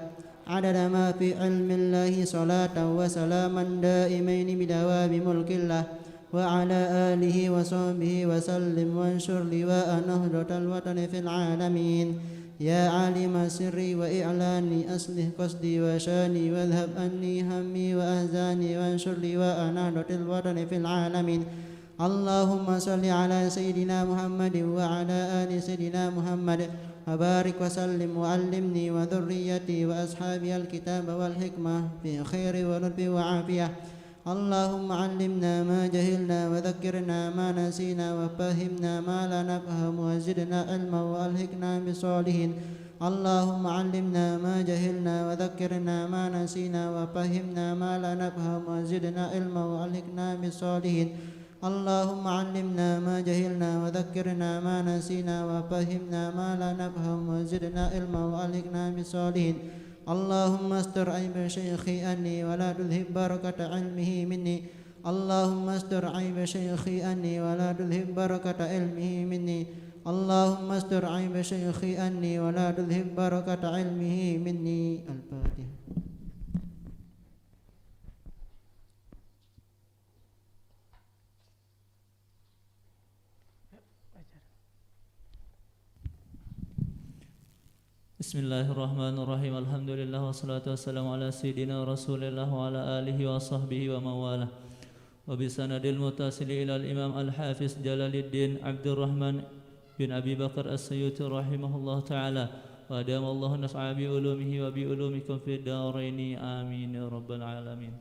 adada ma fi ilmillahi salatan wa salaman daimaini bidawami mulkillah wa ala alihi wa sahbihi wa sallim wa anshur liwa'a nahdatal watani fil alamin ya alima sirri wa i'lani aslih qasdi wa shani wa dhhab anni hammi wa ahzani wa anshur liwa'a nahdatil watani fil alamin. Allahumma salli ala sayyidina Muhammadin wa ala ali sayyidina Muhammad wa barik wa sallim wa allimni wa dhurriyyati wa ashabi al-kitab wal hikmah fi khairi wa nurbi wa afiyah. اللهم علمنا ما جهلنا وذكرنا ما نسينا وفهمنا ما لا نفهم وزدنا علما وألهكنا بالصالحين. اللهم علمنا ما جهلنا وذكرنا ما نسينا وفهمنا ما لا نفهم وزدنا علما وألهكنا بالصالحين. اللهم علمنا ما جهلنا وذكرنا ما نسينا وفهمنا ما لا نفهم وزدنا علما وألهكنا بالصالحين. اللهم استر عيب شيخي أني ولا تذهب بركة علمه مني اللهم استر عيب شيخي أني ولا تذهب بركة علمه مني اللهم استر عيب شيخي أني ولا تذهب بركة علمه مني. الفاتحة. Bismillahirrahmanirrahim. Alhamdulillah wassalatu wassalamu ala sayyidina Rasulillah wa ala alihi wa sahbihi wa mawalah. Wa bisanadil mutasili ila al-Imam Al-Hafiz Jalaluddin Abdurrahman bin Abi Bakar As-Sayyuti rahimahullah ta'ala. Wa adamallahu naf'a bi ulumihi wa bi ulumikum fid daraini amin ya rabbal alamin.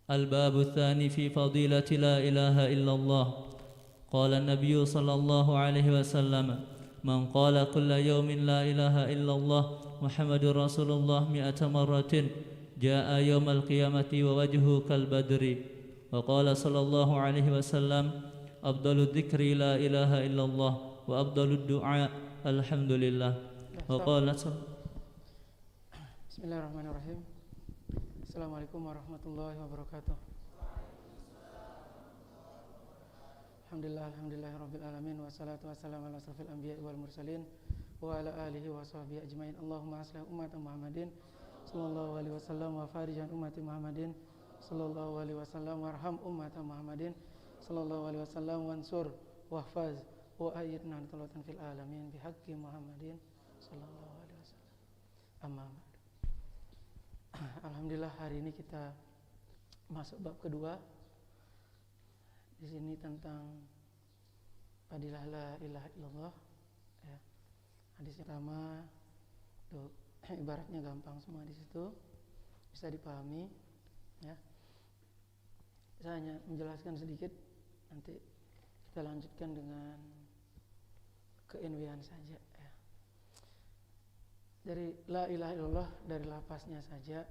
Al-babu tsani fi fadilati la ilaha illallah. Qala an-nabiy sallallahu alaihi wasallam من قال كل يوم لا إله إلا الله محمد رسول الله 100 مرة جاء يوم القيامة ووجهه كالبدر. وقال صلى الله عليه وسلم أفضل الذكر لا إله إلا الله وأفضل الدعاء الحمد لله. وقال بسم الله الرحمن الرحيم. السلام عليكم ورحمة الله وبركاته. Alhamdulillahirabbil alamin wassalatu wassalamu ala asrofil anbiya'i wal mursalin wa ala alihi wa sahbihi ajmain. Allahumma aslih umat Muhammadin sallallahu alaihi wasallam wa farijan ummati Muhammadin sallallahu alaihi wasallam warham umat Muhammadin sallallahu alaihi wasallam wansur wahfaz wa ayyidna talatan fil alamin bihaqqi Muhammadin sallallahu alaihi wasallam. Amma ba'du. Alhamdulillah, hari ini kita masuk bab kedua. Di sini tentang fadilah la ilaha illallah ya. Hadis pertama tuh ibaratnya gampang semua di situ, bisa dipahami ya. Saya hanya menjelaskan sedikit, nanti kita lanjutkan dengan keinwian saja ya. Dari la ilaha illallah, dari lafaznya saja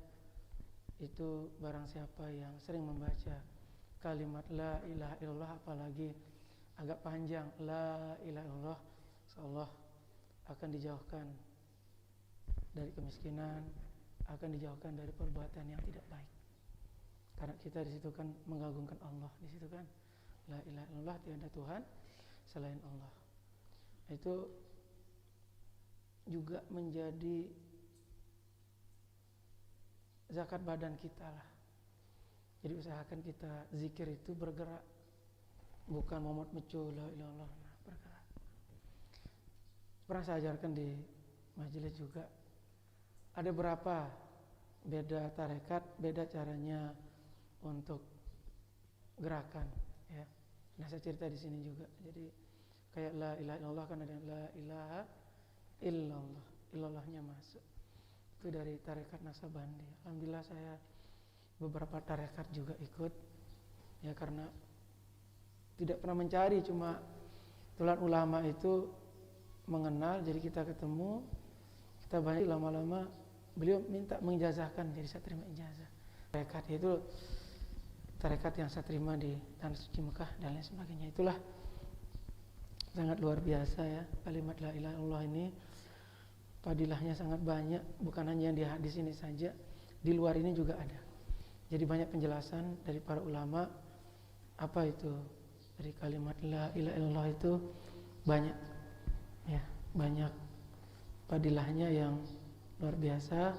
itu barang siapa yang sering membaca kalimat la ilaha illallah, apalagi agak panjang la ilaha illallah, insyaallah akan dijauhkan dari kemiskinan, akan dijauhkan dari perbuatan yang tidak baik. Karena kita di situ kan mengagungkan Allah, di situ kan la ilaha illallah, tiada Tuhan selain Allah. Itu juga menjadi zakat badan kita lah. Jadi usahakan kita zikir itu bergerak, bukan momot mecu la ilaha illallah, bergerak. Pernah saya ajarkan di majelis juga, ada berapa beda tarekat, beda caranya untuk gerakan ya. Nah, saya cerita di sini juga. Jadi kayak la ilaha illallah kan ada la ilaha illallah, illallahnya masuk. Itu dari tarekat Naksabandi. Alhamdulillah saya beberapa tarekat juga ikut ya, karena tidak pernah mencari, cuma tulan ulama itu mengenal, jadi kita ketemu, kita banyak, lama-lama beliau minta mengijazahkan, jadi saya terima ijazah. Tarekat itu tarekat yang saya terima di Tanah Suci Mekah dan lain sebagainya. Itulah sangat luar biasa ya, kalimat la ilaha illallah ini fadilahnya sangat banyak, bukan hanya yang di hadis ini saja, di luar ini juga ada. Jadi banyak penjelasan dari para ulama apa itu dari kalimat la ilaha illallah itu, banyak ya, banyak fadilahnya yang luar biasa.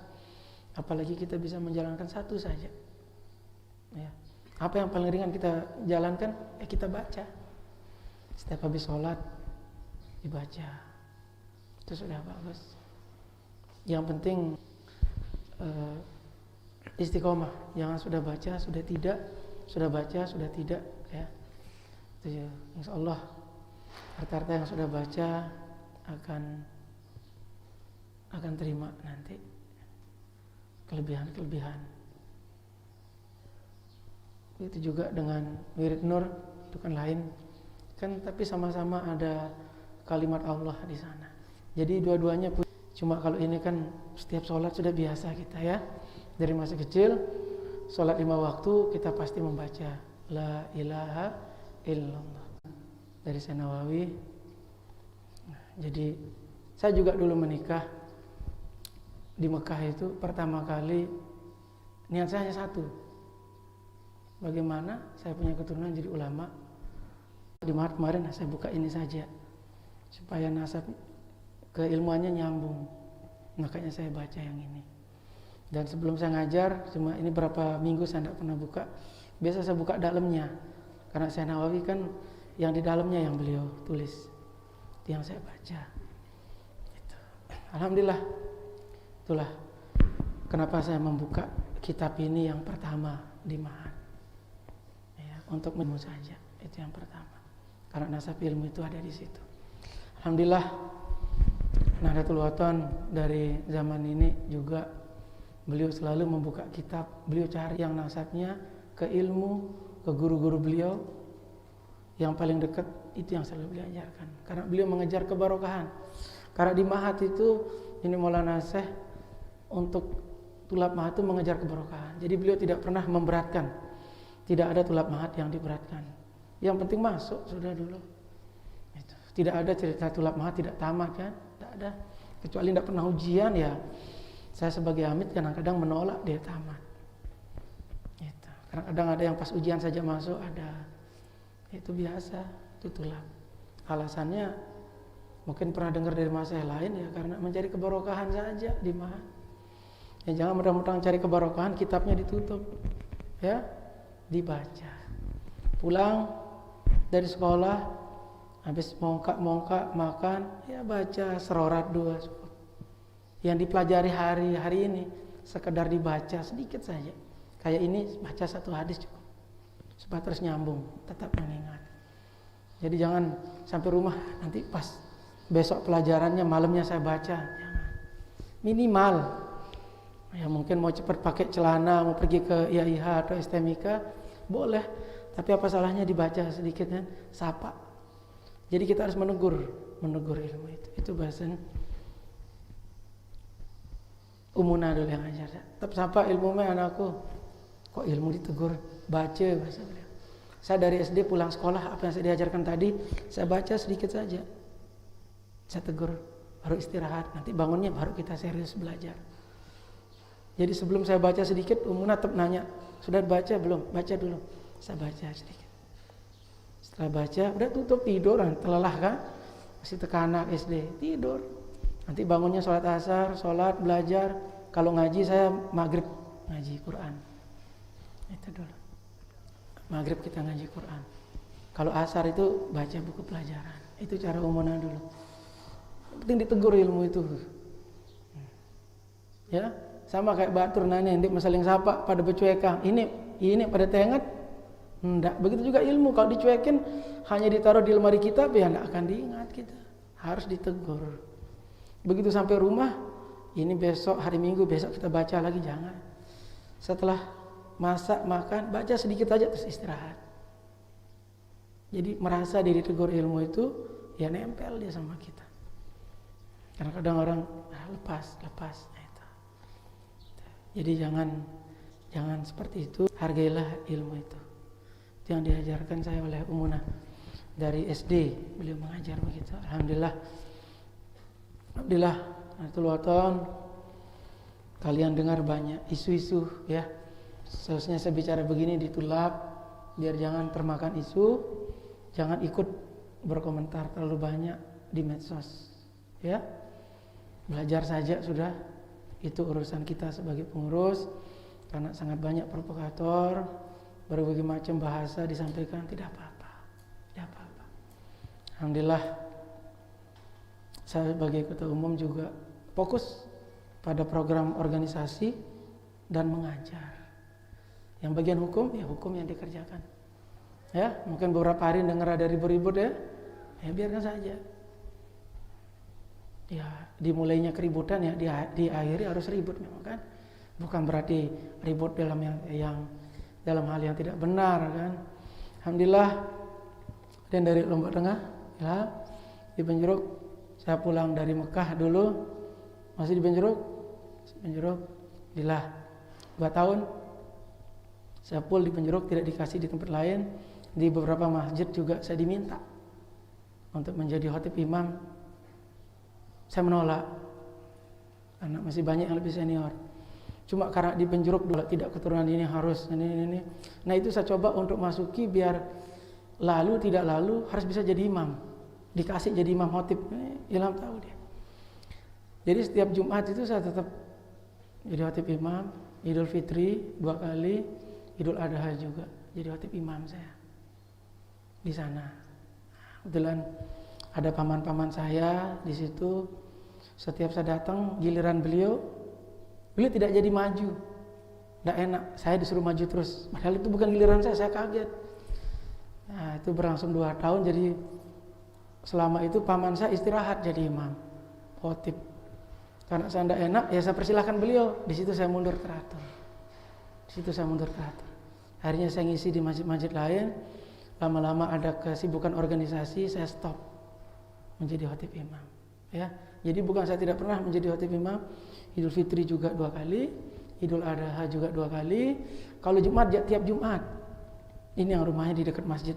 Apalagi kita bisa menjalankan satu saja ya. Apa yang paling ringan kita jalankan? Kita baca setiap habis sholat, dibaca, itu sudah bagus. Yang penting istiqomah, jangan sudah baca sudah tidak, sudah baca sudah tidak ya. Itu ya, insyaallah harta-harta yang sudah baca akan terima nanti kelebihan-kelebihan. Itu juga dengan wirid nur, itu kan lain kan, tapi sama-sama ada kalimat Allah di sana. Jadi dua-duanya, cuma kalau ini kan setiap sholat sudah biasa kita ya. Dari masa kecil, sholat 5 waktu kita pasti membaca la ilaha illallah dari Syekh Nawawi. Jadi saya juga dulu menikah di Mekah itu pertama kali niat saya hanya satu, bagaimana saya punya keturunan jadi ulama. Di Maret kemarin saya buka ini saja supaya nasab keilmuannya nyambung, makanya saya baca yang ini. Dan sebelum saya ngajar, cuma ini berapa minggu saya tidak pernah buka, biasa saya buka dalamnya, karena saya Nawawi kan yang di dalamnya yang beliau tulis, itu yang saya baca gitu. Alhamdulillah, itulah kenapa saya membuka kitab ini yang pertama di Ma'had ya, untuk ilmu saja, itu yang pertama, karena nasab ilmu itu ada di situ. Alhamdulillah, Nahdlatul Wathon dari zaman ini juga beliau selalu membuka kitab, beliau cari yang nasabnya ke ilmu, ke guru-guru beliau yang paling dekat, itu yang selalu beliau ajarkan, karena beliau mengejar kebarokahan. Karena di Ma'had itu, ini Maulana Syekh, untuk tulab Ma'had itu mengejar kebarokahan. Jadi beliau tidak pernah memberatkan, tidak ada tulab Ma'had yang diberatkan, yang penting masuk sudah dulu itu. Tidak ada cerita tulab Ma'had tidak tamat kan, tidak ada, kecuali tidak pernah ujian ya. Saya sebagai amit kadang-kadang menolak dia tamat gitu. Kadang-kadang ada yang pas ujian saja masuk, ada, itu biasa, itu tulab. Alasannya mungkin pernah dengar dari masalah lain ya, karena mencari kebarokahan saja di Ma'had ya. Jangan mudah-mudahan cari kebarokahan kitabnya ditutup ya, dibaca. Pulang dari sekolah habis mongkak makan ya, baca serorat 2 yang dipelajari hari ini, sekedar dibaca sedikit saja. Kayak ini baca 1 hadis cukup, supaya terus nyambung, tetap mengingat. Jadi jangan sampai rumah nanti pas besok pelajarannya malamnya saya baca, jangan. Minimal ya, mungkin mau cepat pakai celana, mau pergi ke IAIH atau STMIK boleh, tapi apa salahnya dibaca sedikit kan, sapa. Jadi kita harus menegur ilmu itu bahasanya umuna dulu yang ajar. Tetap sapa ilmunya anakku. Kok ilmu ditegur? Baca bahasa beliau. Saya dari SD pulang sekolah, apa yang saya diajarkan tadi, saya baca sedikit saja. Saya tegur, baru istirahat. Nanti bangunnya baru kita serius belajar. Jadi sebelum saya baca sedikit, umuna tetap nanya, sudah baca belum? Baca dulu. Saya baca sedikit. Setelah baca, udah tutup, tidur, terlelah kan? Masih tekanan SD, tidur. Nanti bangunnya sholat asar, sholat, belajar. Kalau ngaji saya maghrib ngaji Quran. Itu dulu. Maghrib kita ngaji Quran. Kalau asar itu baca buku pelajaran. Itu cara umumnya dulu. Penting ditegur ilmu itu. Ya, sama kayak batur nanya, ini masaling sapa pada bercuekang. Ini pada tengat. Enggak. Begitu juga ilmu, kalau dicuekin hanya ditaruh di lemari kitab ya enggak akan diingat kita. Harus ditegur. Begitu sampai rumah, ini besok hari Minggu, besok kita baca lagi, jangan. Setelah masak, makan, baca sedikit aja terus istirahat. Jadi merasa diri tegur ilmu itu ya nempel dia sama kita. Karena kadang orang lepas. Nah, itu. Jadi jangan seperti itu. Hargailah ilmu itu. Itu yang diajarkan saya oleh Umuna dari SD, beliau mengajar begitu. Alhamdulillah, Nahdlatul Wathon, kalian dengar banyak isu-isu ya. Seharusnya saya bicara begini ditulap, biar jangan termakan isu, jangan ikut berkomentar terlalu banyak di medsos ya. Belajar saja sudah, itu urusan kita sebagai pengurus, karena sangat banyak provokator, berbagai macam bahasa disampaikan, tidak apa-apa. Alhamdulillah, saya sebagai ketua umum juga fokus pada program organisasi dan mengajar. Yang bagian hukum, ya hukum yang dikerjakan. Ya, mungkin beberapa hari dengar ada ribut-ribut ya biarkan saja. Ya, dimulainya keributan ya diakhiri harus ribut memang kan. Bukan berarti ribut dalam yang dalam hal yang tidak benar kan. Alhamdulillah, dan dari Lombok Tengah ya, di Benjeruk. Saya pulang dari Mekah dulu, masih di Benjeruk, alhamdulillah 2 tahun saya full di Benjeruk, tidak dikasih di tempat lain. Di beberapa masjid juga saya diminta untuk menjadi khatib imam, saya menolak karena masih banyak yang lebih senior. Cuma karena di penjuruk dulu tidak keturunan ini harus ini. Nah itu saya coba untuk masuki biar lalu tidak lalu harus bisa jadi imam, dikasih jadi imam khotib. Ilham tahu dia. Jadi setiap Jumat itu saya tetap jadi khotib imam. Idul Fitri 2 kali, Idul Adha juga jadi khotib imam saya di sana. Kebetulan ada paman-paman saya di situ. Setiap saya datang giliran beliau tidak jadi maju, tidak enak. Saya disuruh maju terus. Padahal itu bukan giliran saya kaget. Nah itu berlangsung 2 tahun. Jadi selama itu paman saya istirahat jadi imam, khotib. Karena saya tidak enak, ya saya persilahkan beliau. Di situ saya mundur teratur. Akhirnya saya ngisi di masjid-masjid lain. Lama-lama ada kesibukan organisasi, saya stop menjadi khotib imam. Ya, jadi bukan saya tidak pernah menjadi khotib imam. Idul Fitri juga 2 kali, Idul Adha juga 2 kali. Kalau Jumat tiap Jumat. Ini yang rumahnya di dekat masjid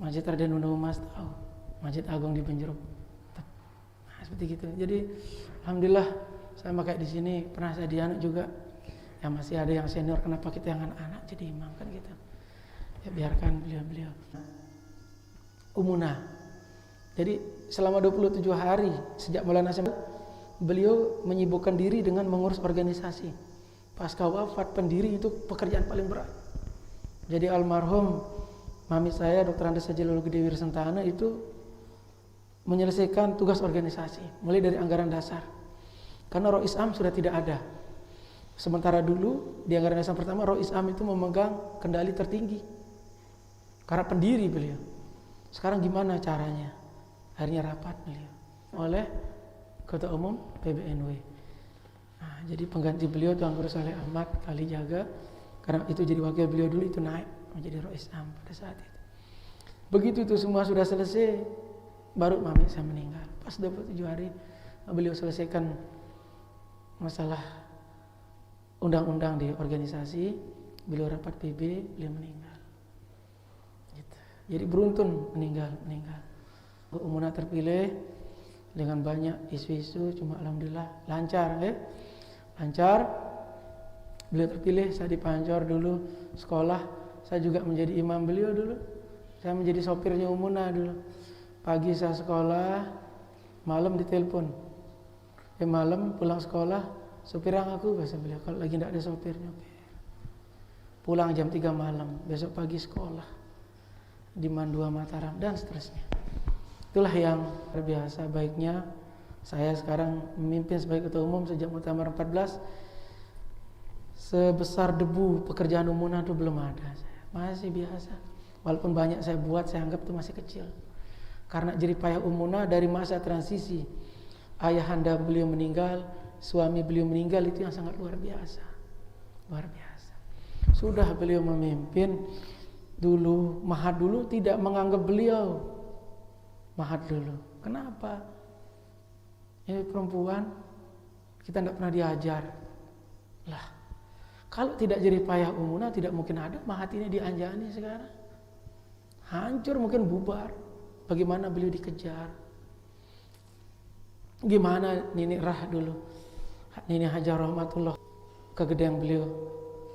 Raden Undang Mas tahu, Masjid Agung di Penjeruk. Nah, seperti gitu. Jadi alhamdulillah saya pakai di sini. Pernah saya di anak juga. Ya masih ada yang senior, kenapa kita yang anak-anak jadi imam kan gitu. Ya biarkan beliau. Umunah. Jadi selama 27 hari sejak Maulana Syekh beliau menyibukkan diri dengan mengurus organisasi. Pasca wafat pendiri itu pekerjaan paling berat. Jadi almarhum mami saya Dr. Andes Jalul Gede Wirsentana itu menyelesaikan tugas organisasi mulai dari anggaran dasar. Karena Roh Islam sudah tidak ada. Sementara dulu di anggaran dasar pertama Roh Islam itu memegang kendali tertinggi. Karena pendiri beliau. Sekarang gimana caranya? Akhirnya rapat beliau oleh Ketua Umum PBNW. Nah, jadi pengganti beliau Tuan Guru Saleh Ahmad Kalijaga, karena itu jadi wakil beliau dulu, itu naik menjadi Roh Islam pada saat itu. Begitu itu semua sudah selesai, baru mami saya meninggal. Pas 27 hari beliau selesaikan masalah undang-undang di organisasi, beliau rapat PB, beliau meninggal. Gitu. Jadi beruntun meninggal. Umunah terpilih dengan banyak isu-isu, cuma alhamdulillah lancar. Beliau terpilih, saya di Pancor dulu sekolah, saya juga menjadi imam beliau dulu. Saya menjadi sopirnya Umunah dulu. Pagi saya sekolah, malam ditelepon. Malam pulang sekolah, sopir aku bahasa beliau. Kalau lagi tidak ada sopir nyopir. Pulang jam 3 malam, besok pagi sekolah di Mandua Mataram dan seterusnya. Itulah yang terbiasa baiknya saya sekarang memimpin sebagai ketua umum sejak Muktamar 14. Sebesar debu pekerjaan Umunah itu belum ada. Masih biasa. Walaupun banyak saya buat, saya anggap itu masih kecil. Karena jeripayah Umunah dari masa transisi, ayahanda beliau meninggal, suami beliau meninggal, itu yang sangat luar biasa. Sudah beliau memimpin dulu, Mahat dulu tidak menganggap beliau Mahat dulu. Kenapa? Ini perempuan, kita tidak pernah diajar. Lah, kalau tidak jeripayah Umunah, tidak mungkin ada Mahat ini di Anjani sekarang. Hancur, mungkin bubar. Bagaimana beliau dikejar? Gimana Nini Rah dulu, Nini Hajar Rahmatullah, kegedean beliau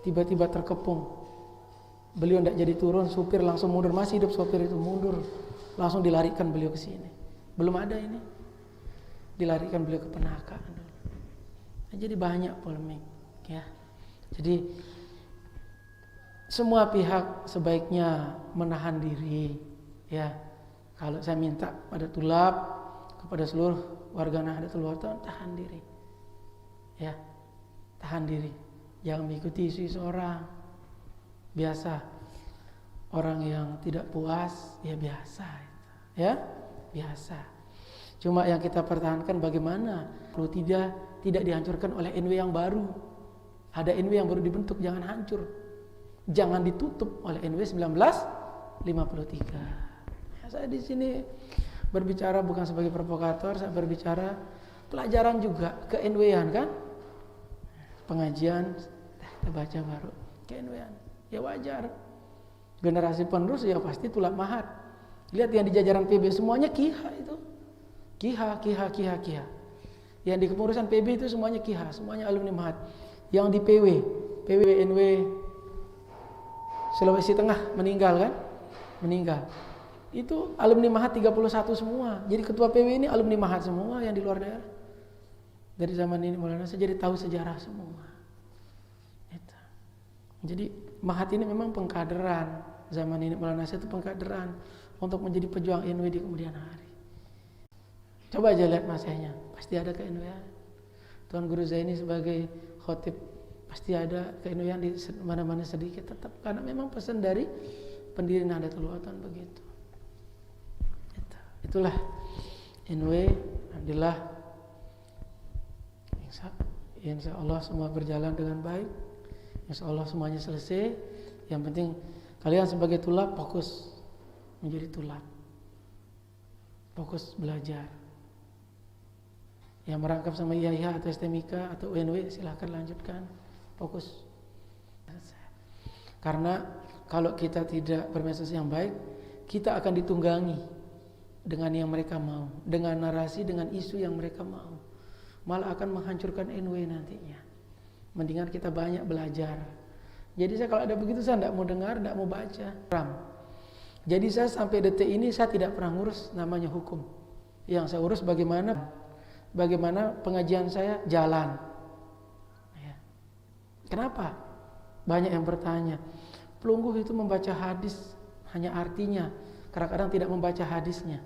tiba-tiba terkepung. Beliau tidak jadi turun, supir langsung mundur, masih hidup sopir itu mundur, langsung dilarikan beliau ke sini. Belum ada ini, dilarikan beliau ke Penaka. Nah, jadi banyak polemik, ya. Jadi semua pihak sebaiknya menahan diri, ya. Kalau saya minta pada Tulab, kepada seluruh warga Nahdlatul Wathon, tahan diri, ya, tahan diri. Jangan mengikuti isu-isu orang. Biasa orang yang tidak puas, ya biasa, ya biasa. Cuma yang kita pertahankan bagaimana kalau tidak dihancurkan oleh NW yang baru. Ada NW yang baru dibentuk, jangan hancur, jangan ditutup oleh NW 1953. Ya, saya di sini berbicara bukan sebagai provokator, saya berbicara pelajaran juga ke NW-an kan, pengajian kita baca baru ke NW-an. Ya wajar. Generasi penerus ya pasti Tulab Mahat. Lihat yang di jajaran PB semuanya kiha itu. Kiha. Yang di kepengurusan PB itu semuanya KIHA, semuanya alumni Mahat. Yang di PW NW Sulawesi Tengah meninggal kan? Meninggal. Itu alumni Mahat 31 semua. Jadi ketua PW ini alumni Mahat semua yang di luar daerah. Dari zaman ini Maulana saya jadi tahu sejarah semua. Itu. Jadi Mahat ini memang pengkaderan. Zaman ini Maulana saya itu pengkaderan untuk menjadi pejuang NW di kemudian hari. Coba aja lihat masanya, pasti ada ke NW. Tuan Guru Zaini sebagai khotib pasti ada ke NW di mana-mana sedikit tetap karena memang pesan dari pendiri Nahdlatul Ulama begitu. Itulah NW. Alhamdulillah. Insya Allah semua berjalan dengan baik. Insya Allah semuanya selesai. Yang penting kalian sebagai tulab fokus menjadi tulab, fokus belajar. Yang merangkap sama IAIH atau STMIK atau UNW silahkan lanjutkan, fokus. Karena kalau kita tidak berprestasi yang baik, kita akan ditunggangi dengan yang mereka mau, dengan narasi, dengan isu yang mereka mau, malah akan menghancurkan NW nantinya. Mendingan kita banyak belajar. Jadi saya kalau ada begitu saya tidak mau dengar, tidak mau baca. Jadi saya sampai detik ini saya tidak pernah ngurus namanya hukum. Yang saya urus bagaimana pengajian saya jalan. Ya. Kenapa? Banyak yang bertanya. Pelungguh itu membaca hadis hanya artinya. Kadang-kadang tidak membaca hadisnya.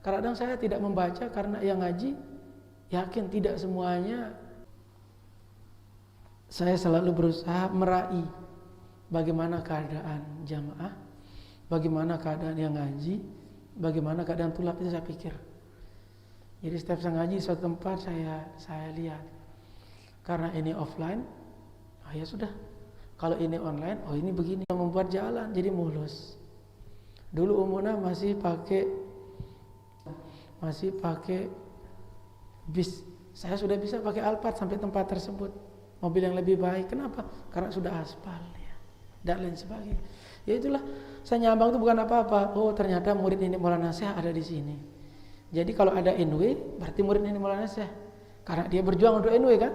Kadang-kadang saya tidak membaca karena yang ngaji yakin tidak semuanya. Saya selalu berusaha meraih bagaimana keadaan jamaah, bagaimana keadaan yang ngaji, bagaimana keadaan tulab, itu saya pikir. Jadi setiap saya ngaji di suatu tempat saya lihat. Karena ini offline, oh ya sudah. Kalau ini online, oh ini begini, membuat jalan jadi mulus. Dulu umumnya masih pakai bis. Saya sudah bisa pakai Alphard sampai tempat tersebut. Mobil yang lebih baik. Kenapa? Karena sudah aspal ya. Dan lain sebagainya. Ya itulah, saya nyambang itu bukan apa-apa. Oh ternyata murid ini Maulana Syekh ada di sini. Jadi kalau ada NW, berarti murid ini Maulana Syekh. Karena dia berjuang untuk NW kan.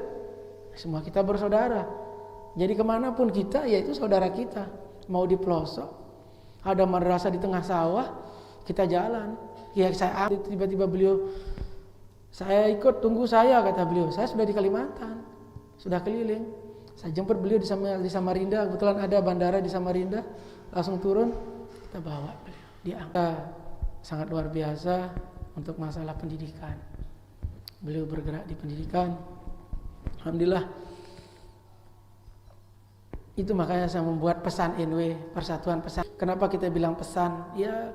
Semua kita bersaudara. Jadi kemanapun kita, yaitu saudara kita. Mau di pelosok, ada madrasah di tengah sawah, kita jalan. Ya saya tiba-tiba beliau, saya ikut, tunggu saya, kata beliau. Saya sudah di Kalimantan, sudah keliling. Saya jemput beliau di Samarinda, kebetulan ada bandara di Samarinda, langsung turun, kita bawa beliau. Dia sangat luar biasa untuk masalah pendidikan. Beliau bergerak di pendidikan. Alhamdulillah. Itu makanya saya membuat pesan NW, persatuan pesan. Kenapa kita bilang pesan? Ya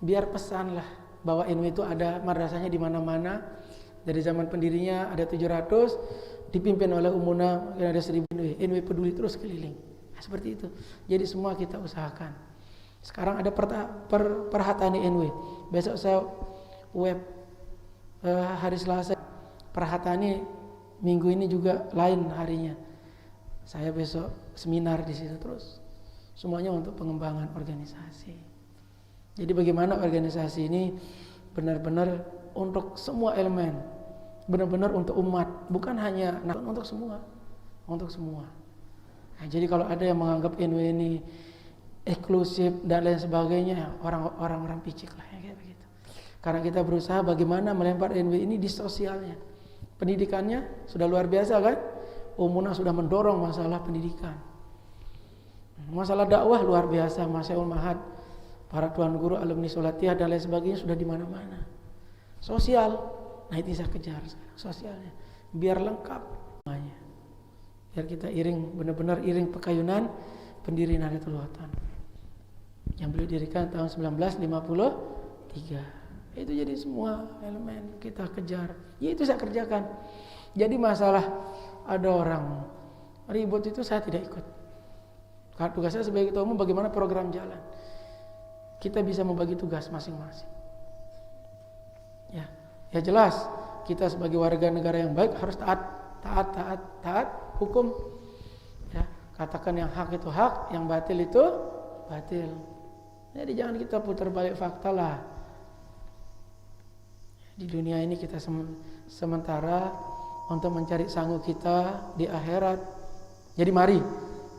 biar pesan lah bahwa NW itu ada madrasahnya di mana-mana. Dari zaman pendirinya ada 700, dipimpin oleh Umuna yang ada 1000 NW peduli terus keliling. Nah, seperti itu. Jadi semua kita usahakan. Sekarang ada Perhatani NW. Besok saya web hari Selasa. Perhatani minggu ini juga lain harinya. Saya besok seminar di situ terus. Semuanya untuk pengembangan organisasi. Jadi bagaimana organisasi ini benar-benar untuk semua elemen, benar-benar untuk umat, bukan hanya untuk semua, untuk semua. Nah, jadi kalau ada yang menganggap NW ini eksklusif dan lain sebagainya, orang-orang picik lah ya kayak begitu. Karena kita berusaha bagaimana melempar NW ini di sosialnya. Pendidikannya sudah luar biasa kan? Umuna sudah mendorong masalah pendidikan. Masalah dakwah luar biasa, Masyaul Mahat, para tuan guru, alumni Solatiyah dan lain sebagainya sudah di mana-mana. Sosial, nah itu saya kejar sekarang, sosialnya. Biar lengkap semuanya. Biar kita iring, benar-benar iring pekayunan pendiri Nahdlatul Ulama yang beliau dirikan tahun 1953. Itu jadi semua elemen kita kejar. Ya itu saya kerjakan. Jadi masalah ada orang ribut itu saya tidak ikut. Karena tugas saya sebagai ketua umum bagaimana program jalan. Kita bisa membagi tugas masing-masing. Ya jelas kita sebagai warga negara yang baik harus taat hukum. Ya, katakan yang hak itu hak, yang batil itu batil. Jadi jangan kita putar balik fakta lah. Di dunia ini kita sementara untuk mencari sanggup kita di akhirat. Jadi mari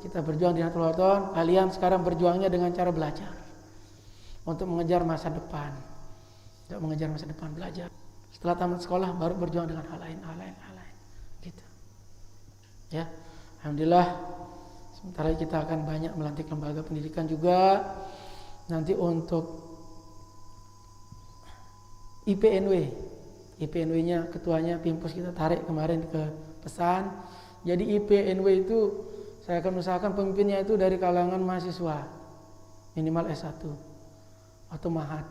kita berjuang di Nahdlatul Wathon. Kalian sekarang berjuangnya dengan cara belajar untuk mengejar masa depan. Untuk mengejar masa depan, belajar. Setelah tamat sekolah baru berjuang dengan hal lain gitu. Ya, alhamdulillah. Sementara kita akan banyak melantik lembaga pendidikan juga. Nanti untuk IPNW-nya ketuanya Pimpus kita tarik kemarin ke pesan. Jadi IPNW itu saya akan usahakan pemimpinnya itu dari kalangan mahasiswa minimal S1 atau mahat.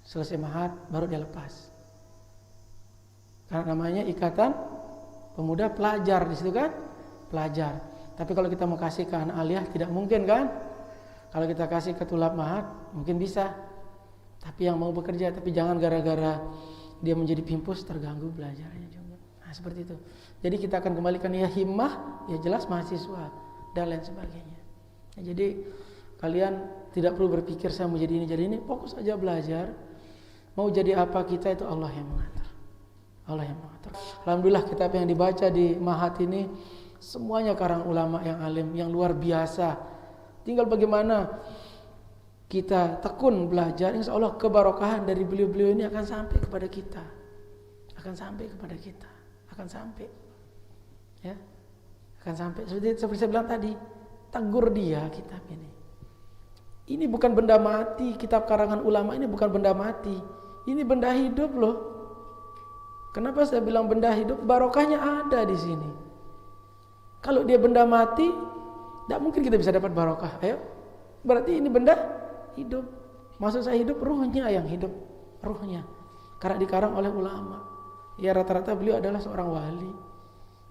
Selesai mahat baru dia lepas. Karena namanya Ikatan Pemuda Pelajar di situ kan? Pelajar. Tapi kalau kita mau kasih ke anak aliyah tidak mungkin kan? Kalau kita kasih ke tulab mahat mungkin bisa. Tapi yang mau bekerja, tapi jangan gara-gara dia menjadi pimpus terganggu belajarnya juga. Nah, seperti itu. Jadi kita akan kembalikan ya himmah, ya jelas mahasiswa dan lain sebagainya. Ya, jadi kalian tidak perlu berpikir saya mau jadi ini, fokus aja belajar. Mau jadi apa kita itu Allah yang mengatur. Allah yang mengatur. Alhamdulillah kitab yang dibaca di Mahat ini semuanya karang ulama yang alim, yang luar biasa. Tinggal bagaimana kita tekun belajar, insya Allah kebarokahan dari beliau-beliau ini akan sampai kepada kita, akan sampai, ya, akan sampai. Seperti saya bilang tadi, tegur dia kitab ini. Ini bukan benda mati, kitab karangan ulama ini bukan benda mati, ini benda hidup loh. Kenapa saya bilang benda hidup? Barokahnya ada di sini. Kalau dia benda mati, tidak mungkin kita bisa dapat barokah. Ayo, berarti ini benda hidup. Maksud saya hidup, ruhnya yang hidup, ruhnya. Karena dikarang oleh ulama. Ya rata-rata beliau adalah seorang wali.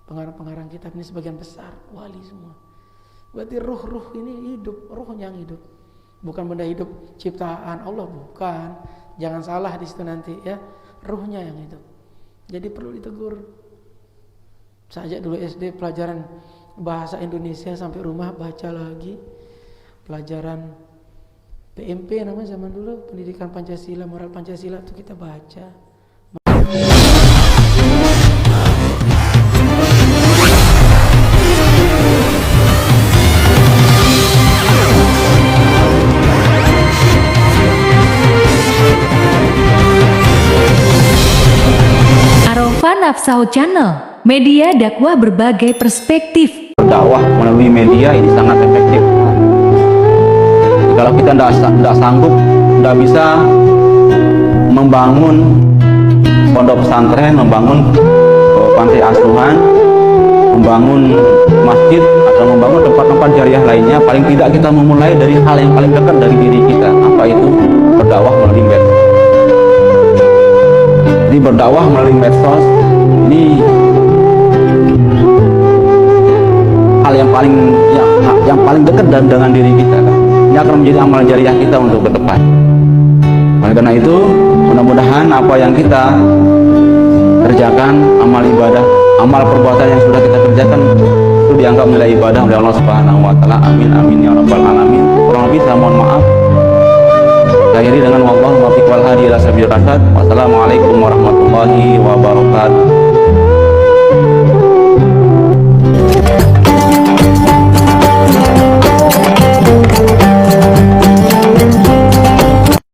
Pengarang-pengarang kitab ini sebagian besar wali semua. Berarti ruh-ruh ini hidup, ruhnya yang hidup. Bukan benda hidup ciptaan Allah, bukan. Jangan salah di situ nanti ya. Ruhnya yang hidup. Jadi perlu ditegur. Saya dulu SD pelajaran bahasa Indonesia sampai rumah baca lagi. Pelajaran PMP namanya zaman dulu, pendidikan Pancasila, moral Pancasila itu kita baca. Arafah Nafsahu Channel, media dakwah berbagai perspektif. Dakwah melalui media ini sangat efektif. Kalau kita tidak sanggup, tidak bisa membangun pondok pesantren, membangun panti asuhan, membangun masjid atau membangun tempat-tempat jariah lainnya, paling tidak kita memulai dari hal yang paling dekat dari diri kita. Apa itu? Berdakwah melalui medsos. Jadi berdakwah melalui medsos ini hal yang paling dekat dengan diri kita kan? Ini akan menjadi amal jariah kita untuk ke depan. Oleh karena itu, mudah-mudahan apa yang kita kerjakan, amal ibadah, amal perbuatan yang sudah kita kerjakan itu dianggap nilai ibadah oleh Allah Subhanahu wa taala. Amin amin ya rabbal alamin. Kurang lebih saya mohon maaf. Akhiri dengan wallahu muwaffiq wal hadi ila sabilir rasyad. Wassalamualaikum warahmatullahi wabarakatuh.